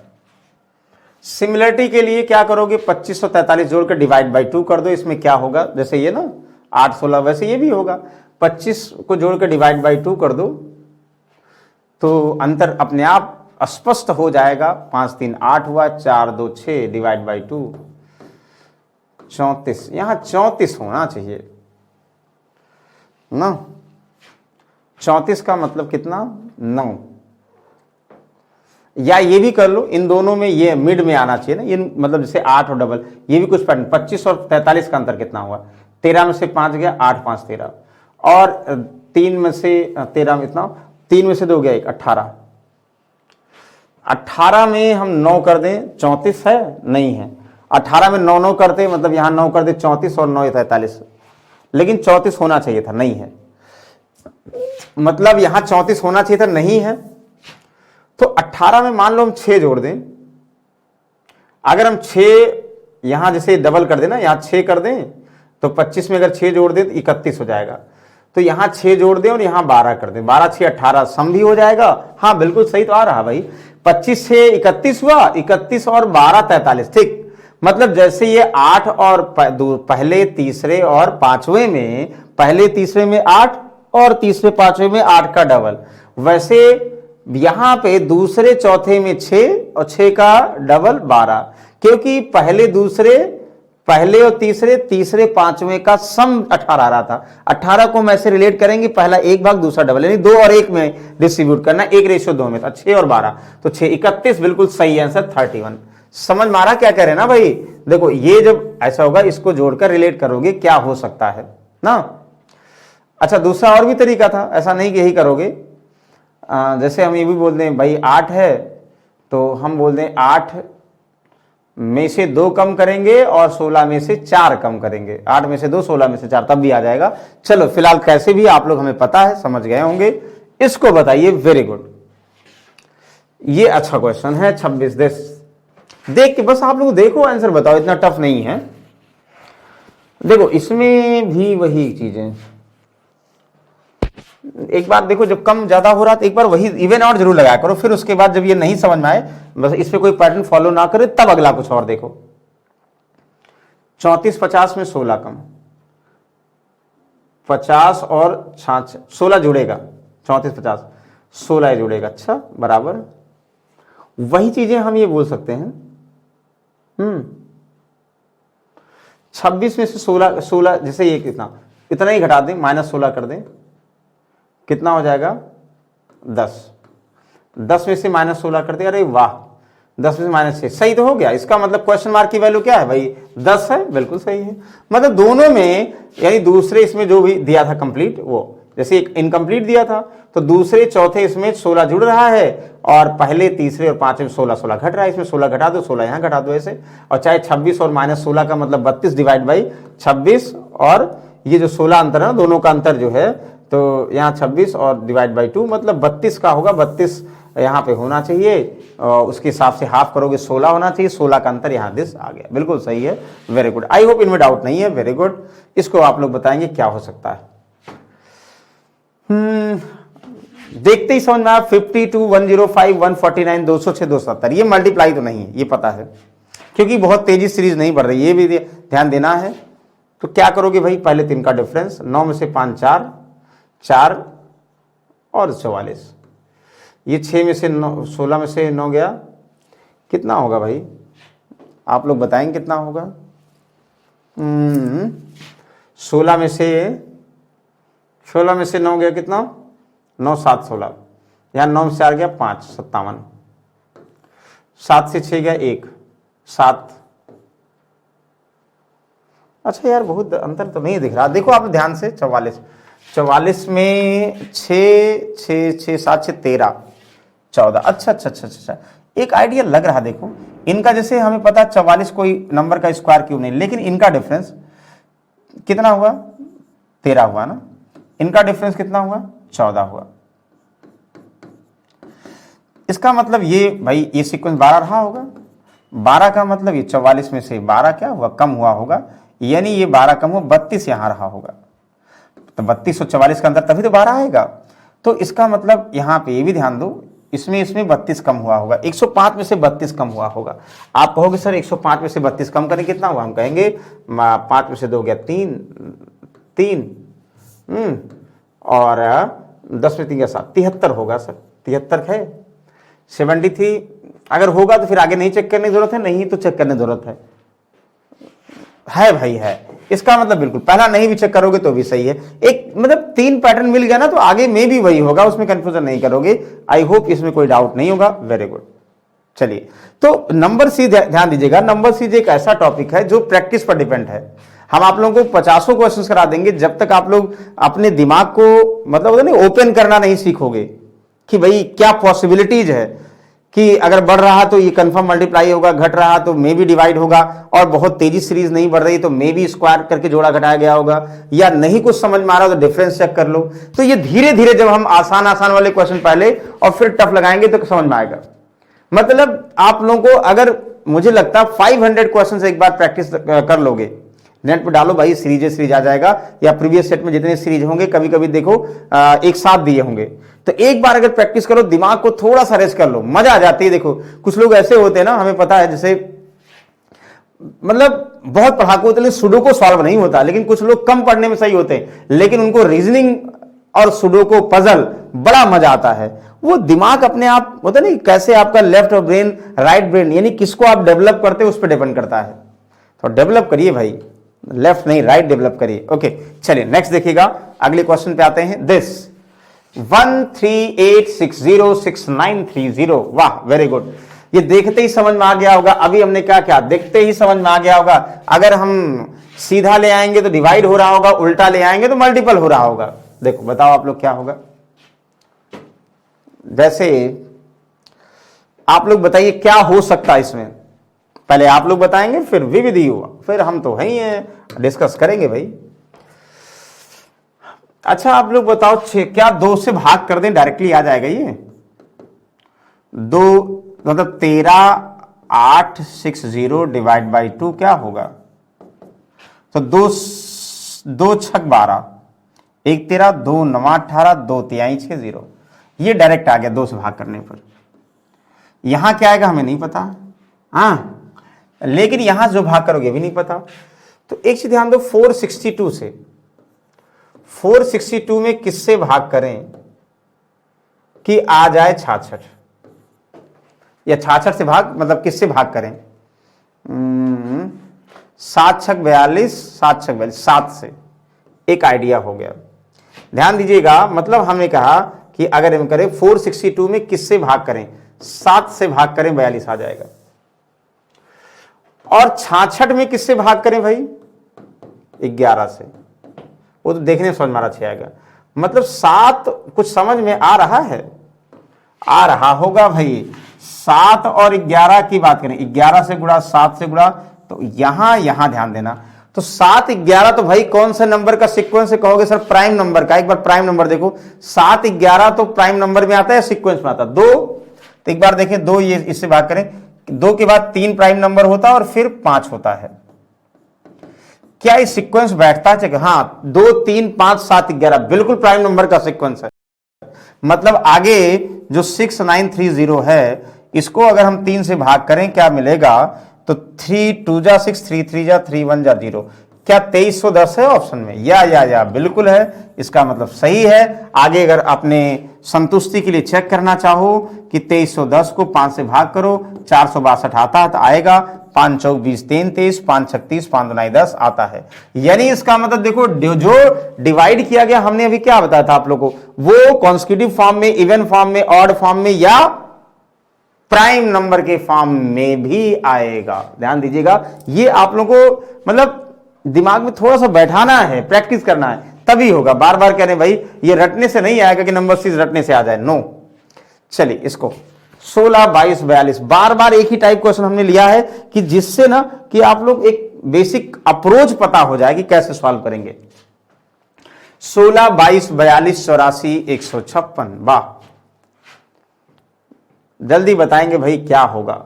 Speaker 1: सिमिलरिटी के लिए क्या करोगे, 25 और 43 जोड़कर डिवाइड बाई 2 कर दो। इसमें क्या होगा, जैसे ये ना 8 16, वैसे ये भी होगा, 25 को जोड़कर डिवाइड बाई 2 कर दो, तो अंतर अपने आप स्पष्ट हो जाएगा। 5 3 8 हुआ, 4 2 6 डिवाइड बाई 2 34, यहां 34 होना चाहिए ना। 34 का मतलब कितना, 9, या ये भी कर लो, इन दोनों में ये मिड में आना चाहिए ना, ये मतलब जैसे 8 और डबल, ये भी कुछ पैटर्न। 25 और 43 का अंतर कितना हुआ, 13 में से 5 गया, 8 5 13, और 3 में से 13 में इतना, 3 में से 2 गया 1, 18। 18 में हम 9 कर दें, 34 है, नहीं है। 18 में 9 9 करते, मतलब यहाँ 9 कर दे 34 और 9 43, लेकिन 34 होना चाहिए था, नहीं है। मतलब यहाँ 34 होना चाहिए था, नहीं है। तो 18 में मान लो हम 6 जोड़ दें, अगर हम 6 यहां जैसे डबल कर दें ना, यहां 6 कर दें तो 25 में अगर 6 जोड़ दें तो 31 हो जाएगा। तो यहां 6 जोड़ दें और यहां 12 कर दें, 12 6 18, सम भी हो जाएगा। हाँ बिल्कुल सही तो आ रहा भाई, 25 से 31 हुआ, 31 और 12 43, ठीक। मतलब जैसे ये 8 और पहले तीसरे और पांचवें में, पहले तीसरे में 8 और तीसरे पांचवें में 8 का डबल, वैसे यहां पे दूसरे चौथे में 6 और 6 का डबल 12, क्योंकि पहले दूसरे, पहले और तीसरे, तीसरे पांचवें का सम 18 आ रहा था। 18 को हम ऐसे रिलेट करेंगे, पहला 1 भाग दूसरा डबल, यानी 2 और 1 में डिस्ट्रीब्यूट करना, 1:2 में था, 6 और 12, तो 6 31, बिल्कुल सही आंसर 31। समझ मारा क्या कह रहे हैं ना भाई। देखो ये जब ऐसा होगा, इसको जोड़कर रिलेट करोगे क्या हो सकता है ना। अच्छा दूसरा और भी तरीका था, ऐसा नहीं कि यही करोगे। जैसे हम ये भी बोल दें भाई 8 है, तो हम बोल दें 8 में से 2 कम करेंगे और 16 में से 4 कम करेंगे। 8 में से 2, 16 में से 4, तब भी आ जाएगा। चलो फिलहाल कैसे भी आप लोग हमें पता है, समझ गए होंगे। इसको बताइए, वेरी गुड, ये अच्छा क्वेश्चन है। 26 देख के बस आप लोग देखो, आंसर बताओ, इतना टफ नहीं है। देखो इसमें भी वही चीजें, एक बार देखो जब कम ज्यादा हो रहा तो एक बार वही इवन आउट जरूर लगाया करो, फिर उसके बाद जब ये नहीं समझ में आए, बस इस पे कोई पैटर्न फॉलो ना करे, तब अगला कुछ और देखो। 34 50 में 16 कम, 50 और 16 जुड़ेगा, 34 50 16 जुड़ेगा, अच्छा बराबर। वही चीजें हम ये बोल सकते हैं 26 में से 16 जैसे ये कितना, इतना ही घटा दें, -16 कर दें, कितना हो जाएगा 10। 10 में से -16 कर दें, अरे वाह, 10 में से -6, सही तो हो गया। इसका मतलब क्वेश्चन मार्क की वैल्यू क्या है भाई, 10 है, बिल्कुल सही है। मतलब दोनों में, यानी दूसरे इसमें जो भी दिया था कंप्लीट, वो जैसे एक इनकम्प्लीट दिया था, तो दूसरे चौथे इसमें 16 जुड़ रहा है, और पहले तीसरे और पांचवें 16 घट रहा है। इसमें 16 घटा दो, 16 यहां घटा दो ऐसे। और चाहे 26 और -16 का मतलब 32 डिवाइड बाई 26, और ये जो 16 अंतर है दोनों का अंतर जो है, तो यहाँ 26 और डिवाइड बाई 2, मतलब 32 का होगा, 32 यहाँ पे होना चाहिए, और उसके हिसाब से हाफ करोगे 16 होना चाहिए, 16 का अंतर यहाँ दिस आ गया, बिल्कुल सही है, वेरी गुड। आई होप इनमें डाउट नहीं है, वेरी गुड। इसको आप लोग बताएंगे क्या हो सकता है। देखते ही समझ में आया, 52 105 149 206 270, ये मल्टीप्लाई तो नहीं है, ये पता है, क्योंकि बहुत तेजी सीरीज नहीं बढ़ रही, ये भी ध्यान देना है। तो क्या करोगे भाई, पहले 3 का डिफरेंस, 9 में से 5 4, 4 और 44, ये 6 में से 9, 16 में से 9 गया, कितना होगा भाई, आप लोग बताएंगे कितना होगा। 16 में से 9 गया, कितना, 9 7 16, यहाँ 9 में से 4 गया 5 57, 7 से 6 गया 1 7। अच्छा यार बहुत अंतर तो नहीं दिख रहा, देखो आप ध्यान से, 44 में 6 6 6 7 6 13 14, अच्छा, एक आइडिया लग रहा। देखो इनका जैसे हमें पता 44 कोई नंबर का स्क्वायर क्यों नहीं, लेकिन इनका डिफरेंस कितना हुआ, 13 हुआ ना, इनका डिफरेंस कितना हुआ, 14 हुआ। इसका मतलब ये भाई, ये सीक्वेंस 12 रहा होगा, 12 का मतलब ये 44 में से 12 क्या हुआ, कम हुआ होगा, यानी ये 12 कम हुआ, 32 यहां रहा होगा, तो 32 और 44 का अंतर तभी तो 12 आएगा। तो इसका मतलब यहां पे ये भी ध्यान दो, इसमें 32 कम हुआ होगा, 105 में से 32 कम हुआ होगा। आप कहोगे सर 105 में से 32 कम करें कितना हुआ, हम कहेंगे 5 में से 2 गया 3 और 10 में 3 गया 7, 73 होगा सर, 73 है। 73 अगर होगा तो फिर आगे नहीं चेक करने की जरूरत है, नहीं तो चेक करने की जरूरत है भाई, है। इसका मतलब बिल्कुल पहला नहीं भी चेक करोगे तो भी सही है। एक मतलब 3 पैटर्न मिल गया ना, तो आगे में भी वही होगा, उसमें कंफ्यूजन नहीं करोगे। आई होप इसमें कोई डाउट नहीं होगा, वेरी गुड। चलिए, तो नंबर सी ध्यान दीजिएगा, नंबर सीरीज एक ऐसा टॉपिक है जो प्रैक्टिस पर डिपेंड है। हम आप लोगों को 50 क्वेश्चन करा देंगे जब तक आप लोग अपने दिमाग को मतलब होता नहीं ओपन करना नहीं सीखोगे कि भाई क्या पॉसिबिलिटीज है कि अगर बढ़ रहा तो ये कंफर्म मल्टीप्लाई होगा, घट रहा तो मे भी डिवाइड होगा, और बहुत तेजी सीरीज नहीं बढ़ रही तो मे भी स्क्वायर करके जोड़ा घटाया गया होगा, या नहीं कुछ समझ में आ रहा हो तो डिफरेंस चेक कर लो। तो ये धीरे धीरे जब हम आसान आसान वाले क्वेश्चन पहले और फिर टफ लगाएंगे तो समझ में आएगा। मतलब आप लोगों को अगर मुझे लगता है 500 क्वेश्चन एक बार प्रैक्टिस कर लोगे, नेट पे डालो भाई सीरीज आ जाएगा, या प्रीवियस सेट में जितने सीरीज होंगे कभी कभी देखो एक साथ दिए होंगे, तो एक बार अगर प्रैक्टिस करो, दिमाग को थोड़ा सा रेस्ट कर लो, मजा आ जाती है। देखो कुछ लोग ऐसे होते हैं ना, हमें पता है, जैसे मतलब बहुत पढ़ाकू होते हैं, सुडोको सॉल्व नहीं होता, लेकिन कुछ लोग कम पढ़ने में सही होते हैं, लेकिन उनको रीजनिंग और सुडोको पजल बड़ा मजा आता है। वो दिमाग अपने आप होता नहीं, कैसे आपका लेफ्ट ब्रेन राइट ब्रेन यानी किसको आप डेवलप करते हो उस पर डिपेंड करता है। तो डेवलप करिए भाई, लेफ्ट नहीं राइट डेवलप करिए। ओके चलिए नेक्स्ट देखिएगा, अगले क्वेश्चन पे आते हैं। दिस 138606930, वाह वेरी गुड। ये देखते ही समझ में आ गया होगा, अभी हमने क्या क्या देखते ही समझ में आ गया होगा। अगर हम सीधा ले आएंगे तो डिवाइड हो रहा होगा, उल्टा ले आएंगे तो मल्टीपल हो रहा होगा। देखो बताओ आप लोग क्या होगा। वैसे आप लोग बताइए क्या हो सकता है इसमें, पहले आप लोग बताएंगे फिर विविध युवा, फिर हम तो है ही हैं, डिस्कस करेंगे भाई। अच्छा आप लोग बताओ, क्या 2 से भाग कर दें डायरेक्टली आ जाएगा ये? 2 मतलब 13860 डिवाइड बाई 2 क्या होगा? तो 2 छक 12, 1 13, 2 9 18, 2 तिहाई 6 0, ये डायरेक्ट आ गया 2 से भाग करने पर। यहां क्या आएगा हमें नहीं पता, हाँ, लेकिन यहां जो भाग करोगे भी नहीं पता। तो एक चीज ध्यान दो, 462 से 462 में किससे भाग करें कि आ जाए 66, या 66 से भाग मतलब किससे भाग करें? 7 छक 42, 7 छक 42, 7 से। एक आइडिया हो गया, ध्यान दीजिएगा। मतलब हमने कहा कि अगर हम करें 462 में किससे भाग करें, 7 से भाग करें 42 आ जाएगा। और 66 में किससे भाग करें भाई? 11 से। वो तो देखने में समझ में अच्छा आएगा। मतलब 7 कुछ समझ में आ रहा है, आ रहा होगा भाई। 7 और 11 की बात करें, 11 से गुणा 7 से गुणा, तो यहां ध्यान देना। तो 7 11 तो भाई कौन सा नंबर का सीक्वेंस है कहोगे सर? प्राइम नंबर का। एक बार प्राइम नंबर देखो, 7 11 तो प्राइम नंबर में आता है, सीक्वेंस में आता है 2। तो एक बार देखें 2, ये इससे भाग करें, 2 के बाद 3 प्राइम नंबर होता है और फिर 5 होता है। क्या ये सीक्वेंस बैठता है? हाँ, 2 3 5 7 11 बिल्कुल प्राइम नंबर का सीक्वेंस है। मतलब आगे जो 6930 है, इसको अगर हम 3 से भाग करें क्या मिलेगा? तो 3 2 जा 6, 3 3 जा 3 1 जा 0। क्या 2310 है ऑप्शन में? या बिल्कुल है, इसका मतलब सही है। आगे अगर आपने संतुष्टि के लिए चेक करना चाहो कि 2310 को 5 से भाग करो, 462 आता है तो आएगा, 5 चौक 20 3 23, 5 36, 5 9 10 आता है। यानी इसका मतलब देखो, जो डिवाइड किया गया हमने अभी क्या बताया था आप लोगों को, वो कॉन्सेक्यूटिव फॉर्म में, इवन फॉर्म में, ऑड फॉर्म में या प्राइम नंबर के फॉर्म में भी आएगा। ध्यान दीजिएगा, ये आप लोगों को मतलब दिमाग में थोड़ा सा बैठाना है, प्रैक्टिस करना है, तभी होगा। बार बार कह रहे भाई ये रटने से नहीं आएगा कि नंबर सीरीज रटने से आ जाए, नो। चलिए इसको 16 22 42 बार बार एक ही टाइप क्वेश्चन हमने लिया है कि जिससे ना कि आप लोग एक बेसिक अप्रोच पता हो जाए कि कैसे सॉल्व करेंगे। 16 22 42 84 156, वाह, जल्दी बताएंगे भाई क्या होगा।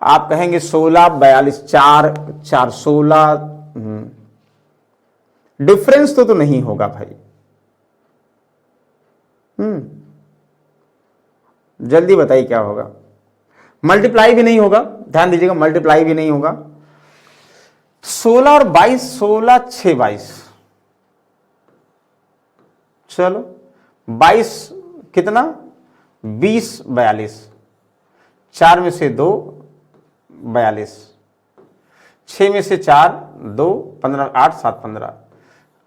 Speaker 1: आप कहेंगे 16 42 4 4 16, डिफरेंस तो नहीं होगा भाई। जल्दी बताइए क्या होगा। मल्टीप्लाई भी नहीं होगा, ध्यान दीजिएगा, मल्टीप्लाई भी नहीं होगा। 16 और 22, 16 6 22, चलो 22 कितना 20 42, 4 में से 2 42, 6 में से 4 2 15 8 7 15।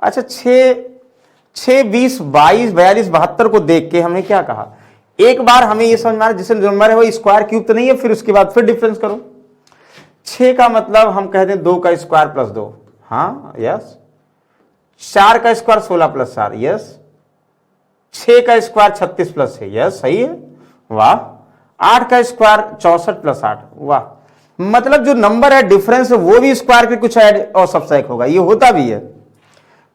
Speaker 1: अच्छा 6 20 22 42 72 को देख के हमने क्या कहा, एक बार हमें ये समझ में आ रहा है जिससे नंबर है वो स्क्वायर क्यूब तो नहीं है, फिर उसके बाद फिर डिफरेंस करो। 6 का मतलब हम कहते हैं 2 का स्क्वायर प्लस 2, हाँ यस। 4 का स्क्वायर 16 प्लस 4, यस। 6 का स्क्वायर 36 प्लस 6, यस सही है, वाह। 8 का स्क्वायर 64 प्लस 8, वाह। मतलब जो नंबर है डिफरेंस है वो भी स्क्वायर के कुछ ऐड और सबसेक होगा, ये होता भी है।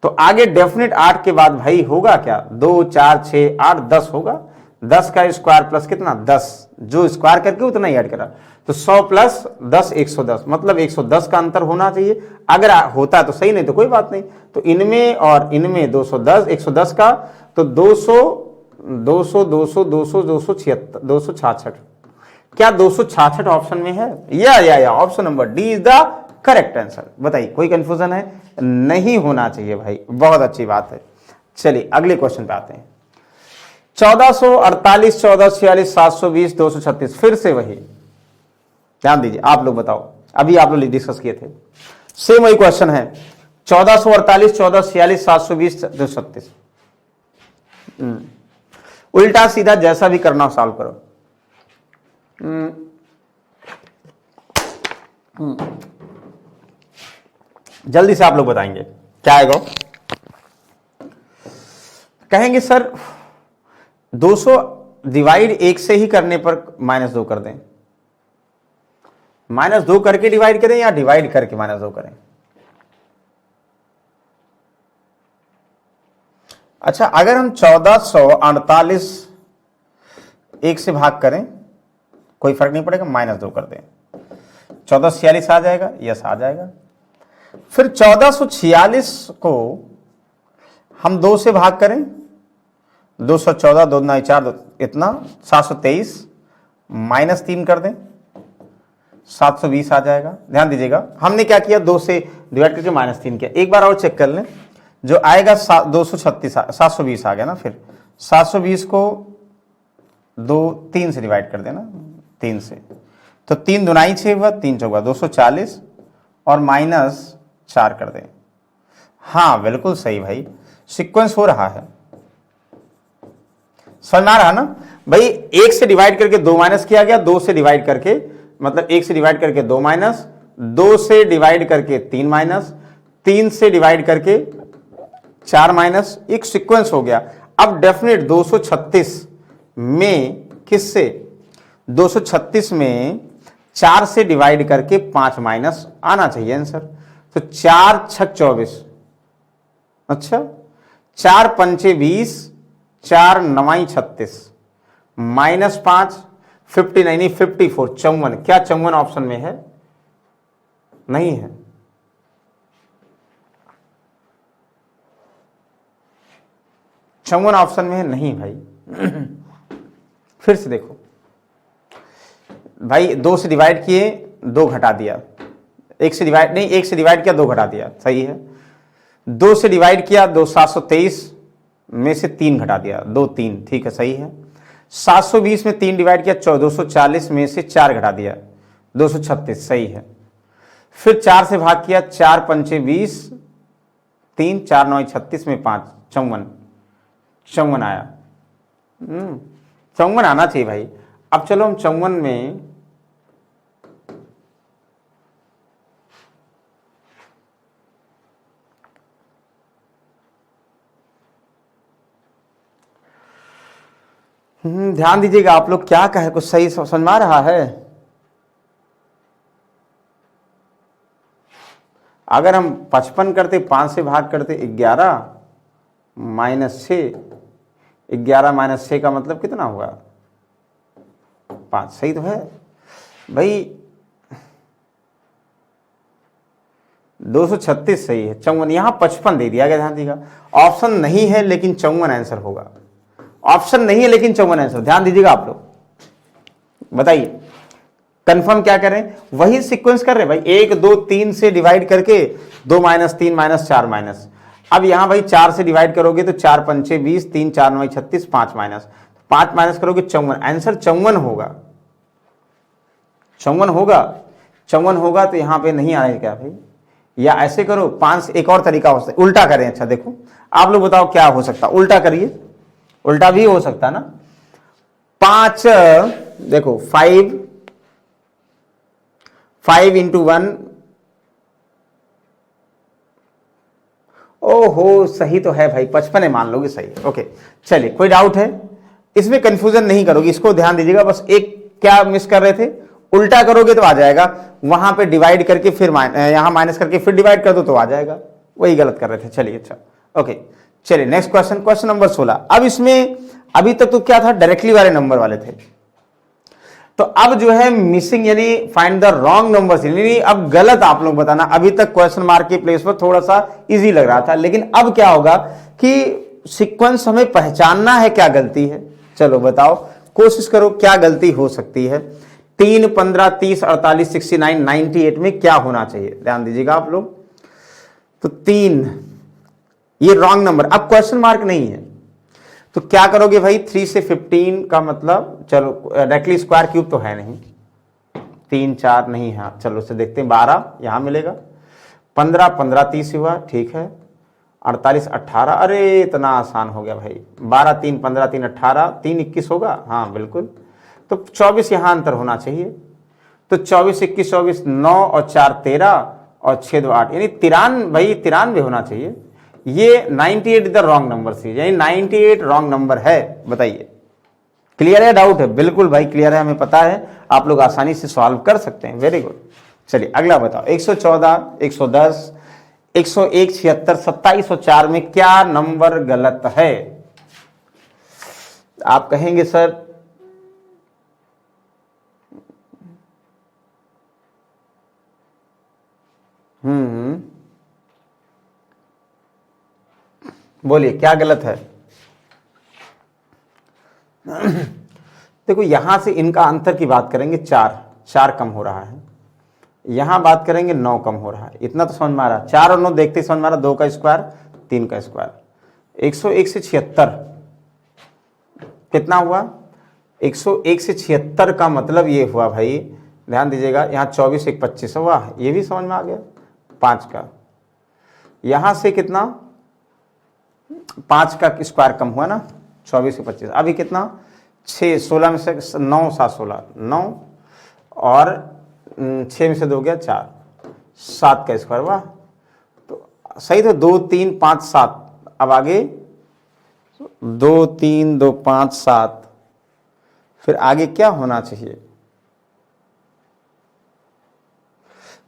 Speaker 1: तो आगे डेफिनेट 8 के बाद भाई होगा क्या, 2 4 6 8 10 होगा। 10 का स्क्वायर प्लस कितना 10, जो स्क्वायर करके उतना ही ऐड करा, तो 100 प्लस 10 110, मतलब 110 का अंतर होना चाहिए। अगर होता तो सही, नहीं तो कोई बात नहीं। तो इनमें और इनमें 210 110 का, तो 200 200 200 200 276 266, क्या 266 ऑप्शन में है? या option number D is the correct answer. बताइए कोई कंफ्यूजन है? नहीं होना चाहिए भाई, बहुत अच्छी बात है। चलिए अगले क्वेश्चन पे आते हैं। 1448 1446 720 236, फिर से वही, ध्यान दीजिए आप लोग बताओ, अभी आप लोग डिस्कस किए थे, सेम वही क्वेश्चन है। 1448 1446 720 236, उल्टा सीधा जैसा भी करना हो सॉल्व करो। जल्दी से आप लोग बताएंगे क्या आएगा। कहेंगे सर 200 डिवाइड 1 से ही करने पर -2 कर दें, -2 करके डिवाइड करें या डिवाइड करके -2 करें? अच्छा, अगर हम 1448 1 से भाग करें कोई फर्क नहीं पड़ेगा, -2 कर दें, 1446 आ जाएगा, यस आ जाएगा। फिर 1446 को हम 2 से भाग करें, 214 2 9 4 इतना 723 -3 कर दें, 720 आ जाएगा। ध्यान दीजिएगा हमने क्या किया, 2 से डिवाइड करके -3 किया। एक बार और चेक कर लें, जो आएगा 236 720 आ गया ना। फिर 720 को 3 से डिवाइड कर देना, 3 से, तो 3 दुनाई 6 हुआ, 3 चौका 240 और -4 कर दें। हाँ बिल्कुल सही भाई, सीक्वेंस हो रहा है, समझ में आ रहा ना भाई। 1 से डिवाइड करके 2 माइनस किया गया, 2 से डिवाइड करके मतलब 1 से डिवाइड करके 2 माइनस, 2 से डिवाइड करके 3 माइनस, 3 से डिवाइड करके 4 माइनस, एक सीक्वेंस हो गया। अब डेफिनेट 236 में किससे, 236 में 4 से डिवाइड करके 5 माइनस आना चाहिए आंसर। तो 4 6 24, अच्छा 4 पंचे 20, 4 9 36, -5 50 नहीं 54 54, क्या 54 ऑप्शन में है? नहीं है। चौवन ऑप्शन में है नहीं भाई। फिर से देखो भाई, 2 से डिवाइड किए 2 घटा दिया, 1 से डिवाइड नहीं 1 से डिवाइड किया 2 घटा दिया, सही है। 2 से डिवाइड किया 2 723 में से 3 घटा दिया, 2 3, ठीक है सही है। 720 में 3 डिवाइड किया 240 में से 4 घटा दिया 236, सही है। फिर 4 से भाग किया, 4 पंचे 20, 3 4 9 36 में 5 54 आया। 54 आना चाहिए भाई। अब चलो हम 54 में ध्यान दीजिएगा आप लोग, क्या कहे कुछ सही समझ में आ रहा है? अगर हम 55 करते 5 से भाग करते 11 -6, 11 - 6 का मतलब कितना हुआ 5, सही तो है भाई। 236 सही है, 54 यहां 55 दे दिया गया, ध्यान दीजिएगा ऑप्शन नहीं है लेकिन 54 आंसर होगा। ऑप्शन नहीं है लेकिन 54 आंसर, ध्यान दीजिएगा आप लोग। बताइए कंफर्म क्या करें, वही सीक्वेंस कर रहे हैं भाई, 1 2 3 से डिवाइड करके 2 माइनस 3 माइनस 4 माइनस। अब यहां भाई 4 से डिवाइड करोगे तो 4 पंचे 20, 3 4 9 36, 5 माइनस 5 माइनस करोगे 54, आंसर 54 होगा। 54 होगा, 54 होगा तो यहां पे नहीं आएगा क्या भाई, या ऐसे करो 5, एक और तरीका हो सकता है, उल्टा करें। अच्छा देखो आप लोग बताओ क्या हो सकता, उल्टा करिए, उल्टा भी हो सकता ना। 5 देखो 5 5 इंटू 1, ओहो सही तो है भाई, 55 है, मान लोगे सही है। ओके चलिए, कोई डाउट है इसमें? कंफ्यूजन नहीं करोगे, इसको ध्यान दीजिएगा। बस एक क्या मिस कर रहे थे, उल्टा करोगे तो आ जाएगा, वहां पे डिवाइड करके फिर यहां माइनस करके फिर डिवाइड कर दो तो आ जाएगा, वही गलत कर रहे थे। चलिए अच्छा, ओके चलिए नेक्स्ट क्वेश्चन, क्वेश्चन नंबर 16। अब इसमें अभी तक तो क्या था, डायरेक्टली वाले नंबर वाले थे, तो अब जो है मिसिंग यानी फाइंड द रॉन्ग नंबर, यानी अब गलत आप लोग बताना। अभी तक क्वेश्चन मार्क के प्लेस पर थोड़ा सा इजी लग रहा था, लेकिन अब क्या होगा कि सीक्वेंस हमें पहचानना है क्या गलती है। चलो बताओ, कोशिश करो क्या गलती हो सकती है। 3, 15, 30, 48, 69, 98 में क्या होना चाहिए, ध्यान दीजिएगा आप लोग। तो 3 ये रॉन्ग नंबर, अब क्वेश्चन मार्क नहीं है तो क्या करोगे भाई, 3 से 15 का मतलब, चलो डायरेक्टली स्क्वायर क्यूब तो है नहीं, 3, 4 नहीं है, चलो से देखते हैं, 12 यहां मिलेगा, 15, 15, 30 हुआ, ठीक है, 48, 18, अरे इतना आसान हो गया भाई, 12, 3, 15, 3, 18, 3, 21 होगा, हाँ बिल्कुल। तो 24 यहां अंतर होना चाहिए, तो 24, 21, 24, 9 और 4, 13 और 6, 2, 8, यानी 93 होना चाहिए। ये 98 द रॉन्ग नंबर सी, यानी 98 रॉन्ग नंबर है। बताइए क्लियर है, डाउट है? बिल्कुल भाई क्लियर है, हमें पता है, आप लोग आसानी से सॉल्व कर सकते हैं, वेरी गुड। चलिए अगला बताओ, 114, 110, 101, 76, 27 और 4 में क्या नंबर गलत है? आप कहेंगे सर बोलिए क्या गलत है? देखो यहां से इनका अंतर की बात करेंगे, 4 कम हो रहा है, यहां बात करेंगे 9 कम हो रहा है, इतना तो समझ में आ रहा है। 4 और 9 देखते ही समझ में आ रहा, 2 का स्क्वायर 3 का स्क्वायर। 101 से 76 कितना हुआ? 101 से 76 का मतलब ये हुआ भाई, ध्यान दीजिएगा, यहाँ 24, 1, 25 हुआ, ये भी समझ में आ गया, 5 का। यहां से कितना, 5 का स्क्वायर कम हुआ ना, 24 से 25, अभी कितना, 6, 16 में से 9, 7, 16, 9 और 6 में से 2 गया 4, 7 का स्क्वायर हुआ, तो सही तो 2, 3, 5, 7, अब आगे 2, 3, 2, 5, 7, फिर आगे क्या होना चाहिए,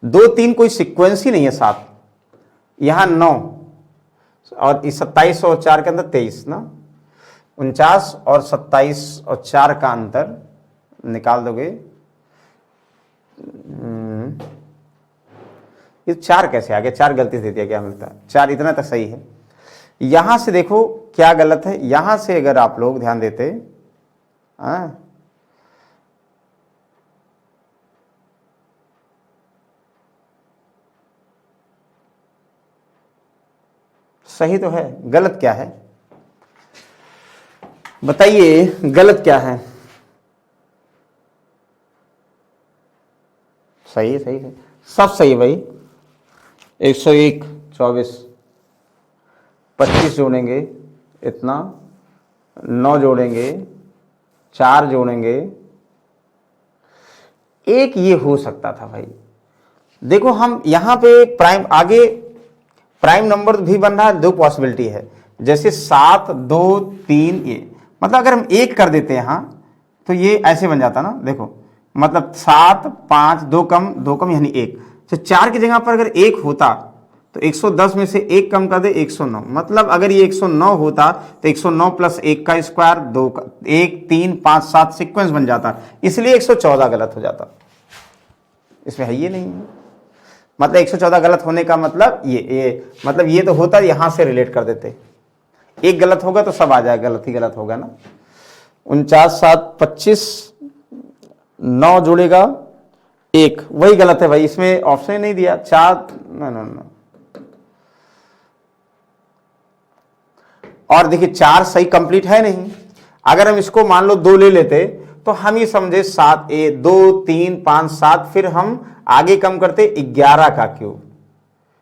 Speaker 1: 2, 3 कोई सीक्वेंस ही नहीं है, 7 यहां 9 और 27 और 4 के अंदर 23 ना, 49 और 27 और 4 का अंतर निकाल दोगे, ये 4 कैसे आ गया, 4 गलती से दिया क्या मिलता है, 4 इतना तक सही है। यहां से देखो क्या गलत है, यहां से अगर आप लोग ध्यान देते, सही तो है, गलत क्या है बताइए, गलत क्या है? सही है, सही है, सब सही है भाई। 101, 24, 25 जोड़ेंगे इतना, 9 जोड़ेंगे, 4 जोड़ेंगे, एक ये हो सकता था भाई। देखो हम यहां पे प्राइम, आगे प्राइम नंबर भी बन रहा है, 2 पॉसिबिलिटी है, जैसे 7, 2, 3, ये मतलब अगर हम 1 कर देते हैं यहां तो ये ऐसे बन जाता ना, देखो मतलब 7, 5, 2 कम यानी 1, तो 4 की जगह पर अगर 1 होता तो 110 में से 1 कम कर दे 109, मतलब अगर ये 109 होता तो 109 प्लस 1 का स्क्वायर 2 का 1, 3, 5, 7 सीक्वेंस बन जाता, इसलिए 114 गलत हो जाता, इसमें है ये नहीं है, मतलब 114 गलत होने का मतलब ये मतलब ये तो होता, यहां से रिलेट कर देते, एक गलत होगा तो सब आ जाएगा, गलत ही गलत होगा ना। 49, 7, 25, 9 जोड़ेगा 1, वही गलत है भाई, इसमें ऑप्शन ही नहीं दिया, 4 ना। और देखिए 4 सही कंप्लीट है नहीं, अगर हम इसको मान लो 2 ले लेते तो हम ही समझे 7, 2, 3, 5, 7, फिर हम आगे कम करते 11 का क्यूब,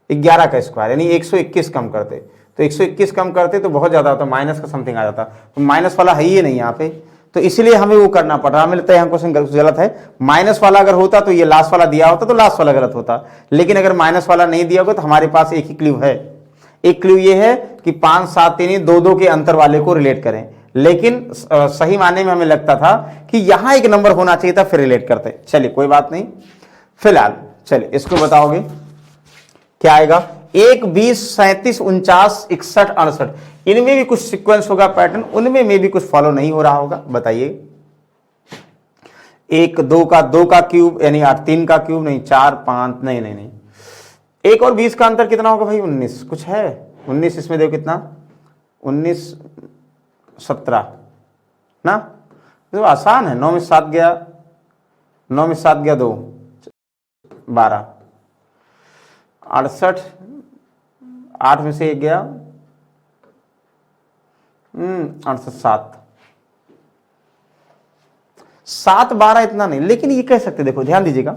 Speaker 1: 11 का स्क्वायर यानी 121 कम करते, तो 121 कम करते तो बहुत ज्यादा होता, माइनस का समथिंग आ जाता, तो माइनस वाला है ही नहीं यहाँ पे, तो इसलिए हमें वो करना पड़ रहा। हमें लगता है यहाँ क्वेश्चन गलत है। माइनस वाला अगर होता तो ये लास्ट वाला दिया होता तो लास्ट वाला गलत होता, लेकिन अगर माइनस वाला नहीं दिया होगा तो हमारे पास एक ही क्लू है। एक क्लू ये है कि 5 7 3 2 2 के अंतर वाले को रिलेट करें, लेकिन सही मायने में हमें लगता था कि यहां एक नंबर होना चाहिए था फिर रिलेट करते। चलिए कोई बात नहीं, फिलहाल चलिए इसको बताओगे क्या आएगा। 1 20 37 49 61 68, इनमें भी कुछ सीक्वेंस होगा पैटर्न, उनमें में भी कुछ फॉलो नहीं हो रहा होगा, बताइए। 1 2 का क्यूब यानी 8, 3 का क्यूब नहीं, 4 5 नहीं 1 और 20 का अंतर कितना होगा भाई 19, कुछ है 19, इसमें देखो कितना 19 17 ना, तो आसान है। 9 में 7 गया, 9 में 7 गया 2 12, 68 8 में से 1 गया 68 7 12 इतना नहीं, लेकिन ये कह सकते, देखो ध्यान दीजिएगा,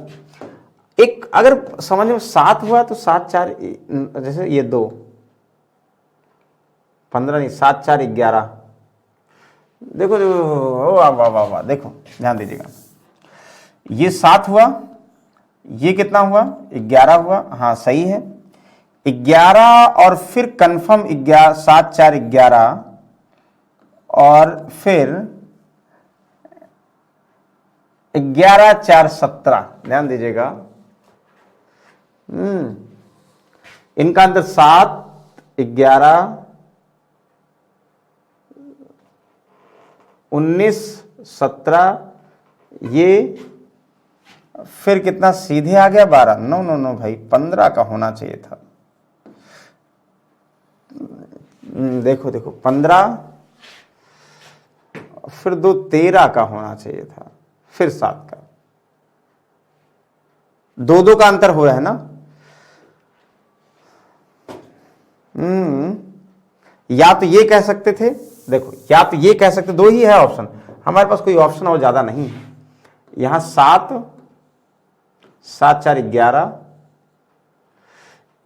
Speaker 1: एक अगर समझ में 7 हुआ तो 7 4 जैसे ये 2 15 नहीं 7 4 11, देखो वाह वाह वाह वाह, देखो ध्यान दीजिएगा, ये 7 हुआ, ये कितना हुआ 11 हुआ, हाँ सही है 11, और फिर कंफर्म 7 4 11, और फिर 11 4 17, ध्यान दीजिएगा। इनका अंतर 7 11 19 17, ये फिर कितना सीधे आ गया 12, नो भाई 15 का होना चाहिए था। देखो 15, फिर 2 13 का होना चाहिए था, फिर 7 का, 2 का अंतर हो रहा है ना। या तो ये कह सकते थे, देखो या तो ये कह सकते, 2 ही है ऑप्शन हमारे पास, कोई ऑप्शन और ज्यादा नहीं है। यहां 7 4 11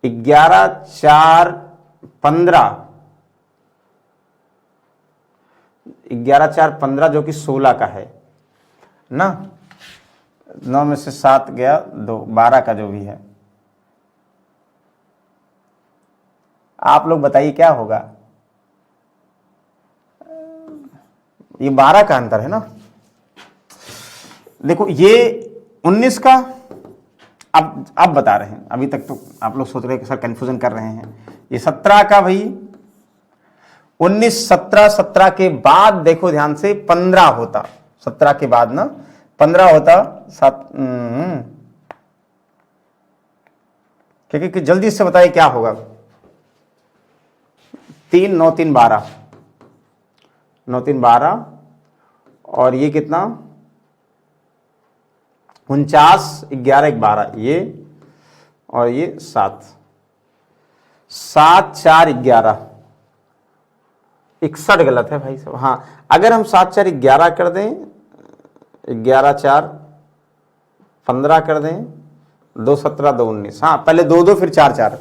Speaker 1: 11 4 15, 11 4 15 जो कि 16 का है ना, 9 में से 7 गया 2 12 का जो भी है। आप लोग बताइए क्या होगा, ये 12 का अंतर है ना। देखो ये 19 का, अब बता रहे हैं, अभी तक तो आप लोग सोच रहे हैं कि सर कंफ्यूजन कर रहे हैं। ये 17 का भाई 19 17 17 के बाद देखो ध्यान से 15 होता, 17 के बाद ना 15 होता 7, क्योंकि जल्दी से बताइए क्या होगा। 3 9 3 12, 9 3 12, और ये कितना 49 11 12, ये और ये 7 4 11, 61 गलत है भाई साहब। हाँ अगर हम 7 4 11 कर दें, 11 4 15 कर दें, 2 17 2 19, हाँ पहले 2 2 फिर 4 4,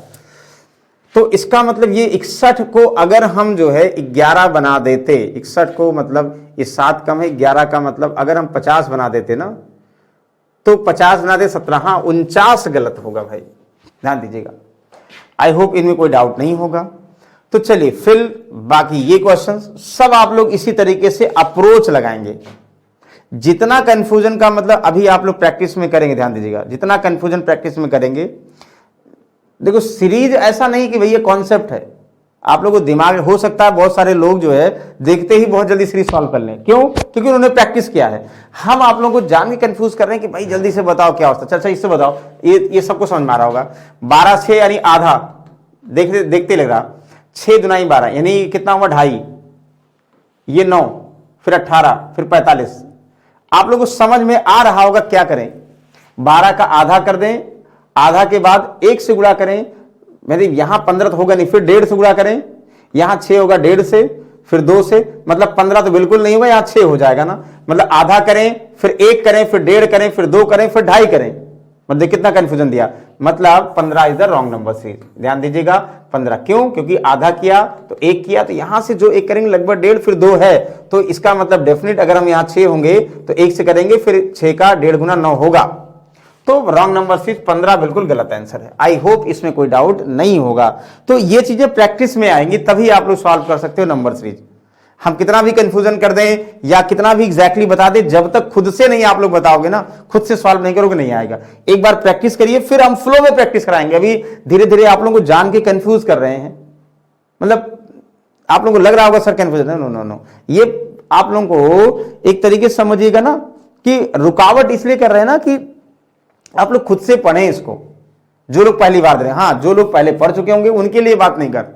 Speaker 1: तो इसका मतलब ये 61 को अगर हम जो है 11 बना देते, 61 को मतलब ये 7 कम है 11 का मतलब अगर हम 50 बना देते ना, तो 50 बना दे 17, हाँ 49 गलत होगा भाई, ध्यान दीजिएगा। आई होप इनमें कोई डाउट नहीं होगा। तो चलिए फिर बाकी ये क्वेश्चंस सब आप लोग इसी तरीके से अप्रोच लगाएंगे। जितना कंफ्यूजन का मतलब अभी आप लोग प्रैक्टिस में करेंगे, ध्यान दीजिएगा, जितना कंफ्यूजन प्रैक्टिस में करेंगे, देखो सीरीज ऐसा नहीं कि भैया कॉन्सेप्ट है, आप लोगों को दिमाग हो सकता है बहुत सारे लोग जो है देखते ही बहुत जल्दी सीरीज सॉल्व कर लें, क्यों? क्योंकि उन्होंने प्रैक्टिस किया है। हम आप लोगों को जान के कंफ्यूज कर रहे हैं कि भाई जल्दी से बताओ क्या होता है। अच्छा इससे बताओ, ये सबको समझ में आ रहा होगा। 12 6 यानी आधा, देखते लग रहा, 6 दुनाई 12 यानी कितना हुआ 2.5, ये 9 फिर 18 फिर 45। आप लोगों को समझ में आ रहा होगा क्या करें। 12 का आधा कर दें, आधा के बाद 1 से गुणा करें, मतलब यहां 15 तो होगा नहीं, फिर 1.5 से गुणा करें, यहां 6 होगा 1.5 से, फिर 2 से, मतलब 15 तो बिल्कुल नहीं हुआ, यहां 6 हो जाएगा ना। मतलब आधा करें, फिर 1 करें, फिर 1.5 करें, फिर 2 करें, फिर 2.5 करें, मतलब कितना कंफ्यूजन दिया। मतलब 15 is the wrong number series. ध्यान दीजिएगा 15 क्यों, क्योंकि आधा किया तो 1 किया, तो यहां से जो 1 करेंगे लगभग 1.5 फिर 2 है, तो इसका मतलब डेफिनेट अगर हम यहां 6 होंगे तो 1 से करेंगे फिर 6 का 1.5 गुना 9 होगा, तो रॉन्ग नंबर सीरीज 15 बिल्कुल गलत आंसर है। आई होप इसमें कोई डाउट नहीं होगा। तो ये चीजें प्रैक्टिस में आएंगी तभी आप लोग सॉल्व कर सकते हो नंबर सीरीज। हम कितना भी कंफ्यूजन कर दें या कितना भी एग्जैक्टली बता दें, जब तक खुद से नहीं आप लोग बताओगे ना, खुद से सॉल्व नहीं करोगे, नहीं आएगा। एक बार प्रैक्टिस करिए, फिर हम फ्लो में प्रैक्टिस कराएंगे। अभी धीरे धीरे आप लोगों को जान के कंफ्यूज कर रहे हैं, मतलब आप लोगों को लग रहा होगा सर कंफ्यूजन है, नो नो नो, ये आप लोगों को एक तरीके से समझिएगा ना कि रुकावट इसलिए कर रहे हैं ना कि आप लोग खुद से पढ़ें इसको। जो लोग पहली बार दे रहे हैं, हाँ जो लोग पहले पढ़ चुके होंगे उनके लिए बात नहीं कर,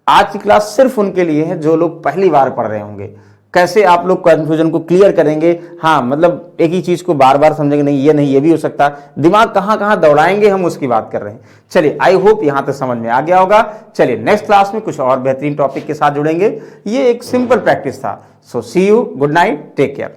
Speaker 1: आज की क्लास सिर्फ उनके लिए है जो लोग पहली बार पढ़ रहे होंगे। कैसे आप लोग कंफ्यूजन को क्लियर करेंगे, हाँ मतलब एक ही चीज को बार बार समझेंगे, नहीं ये भी हो सकता, दिमाग कहां कहां दौड़ाएंगे हम उसकी बात कर रहे हैं। चलिए आई होप यहां तक समझ में आ गया होगा। चलिए नेक्स्ट क्लास में कुछ और बेहतरीन टॉपिक के साथ जुड़ेंगे। ये एक सिंपल प्रैक्टिस था। So see you, good night, take care.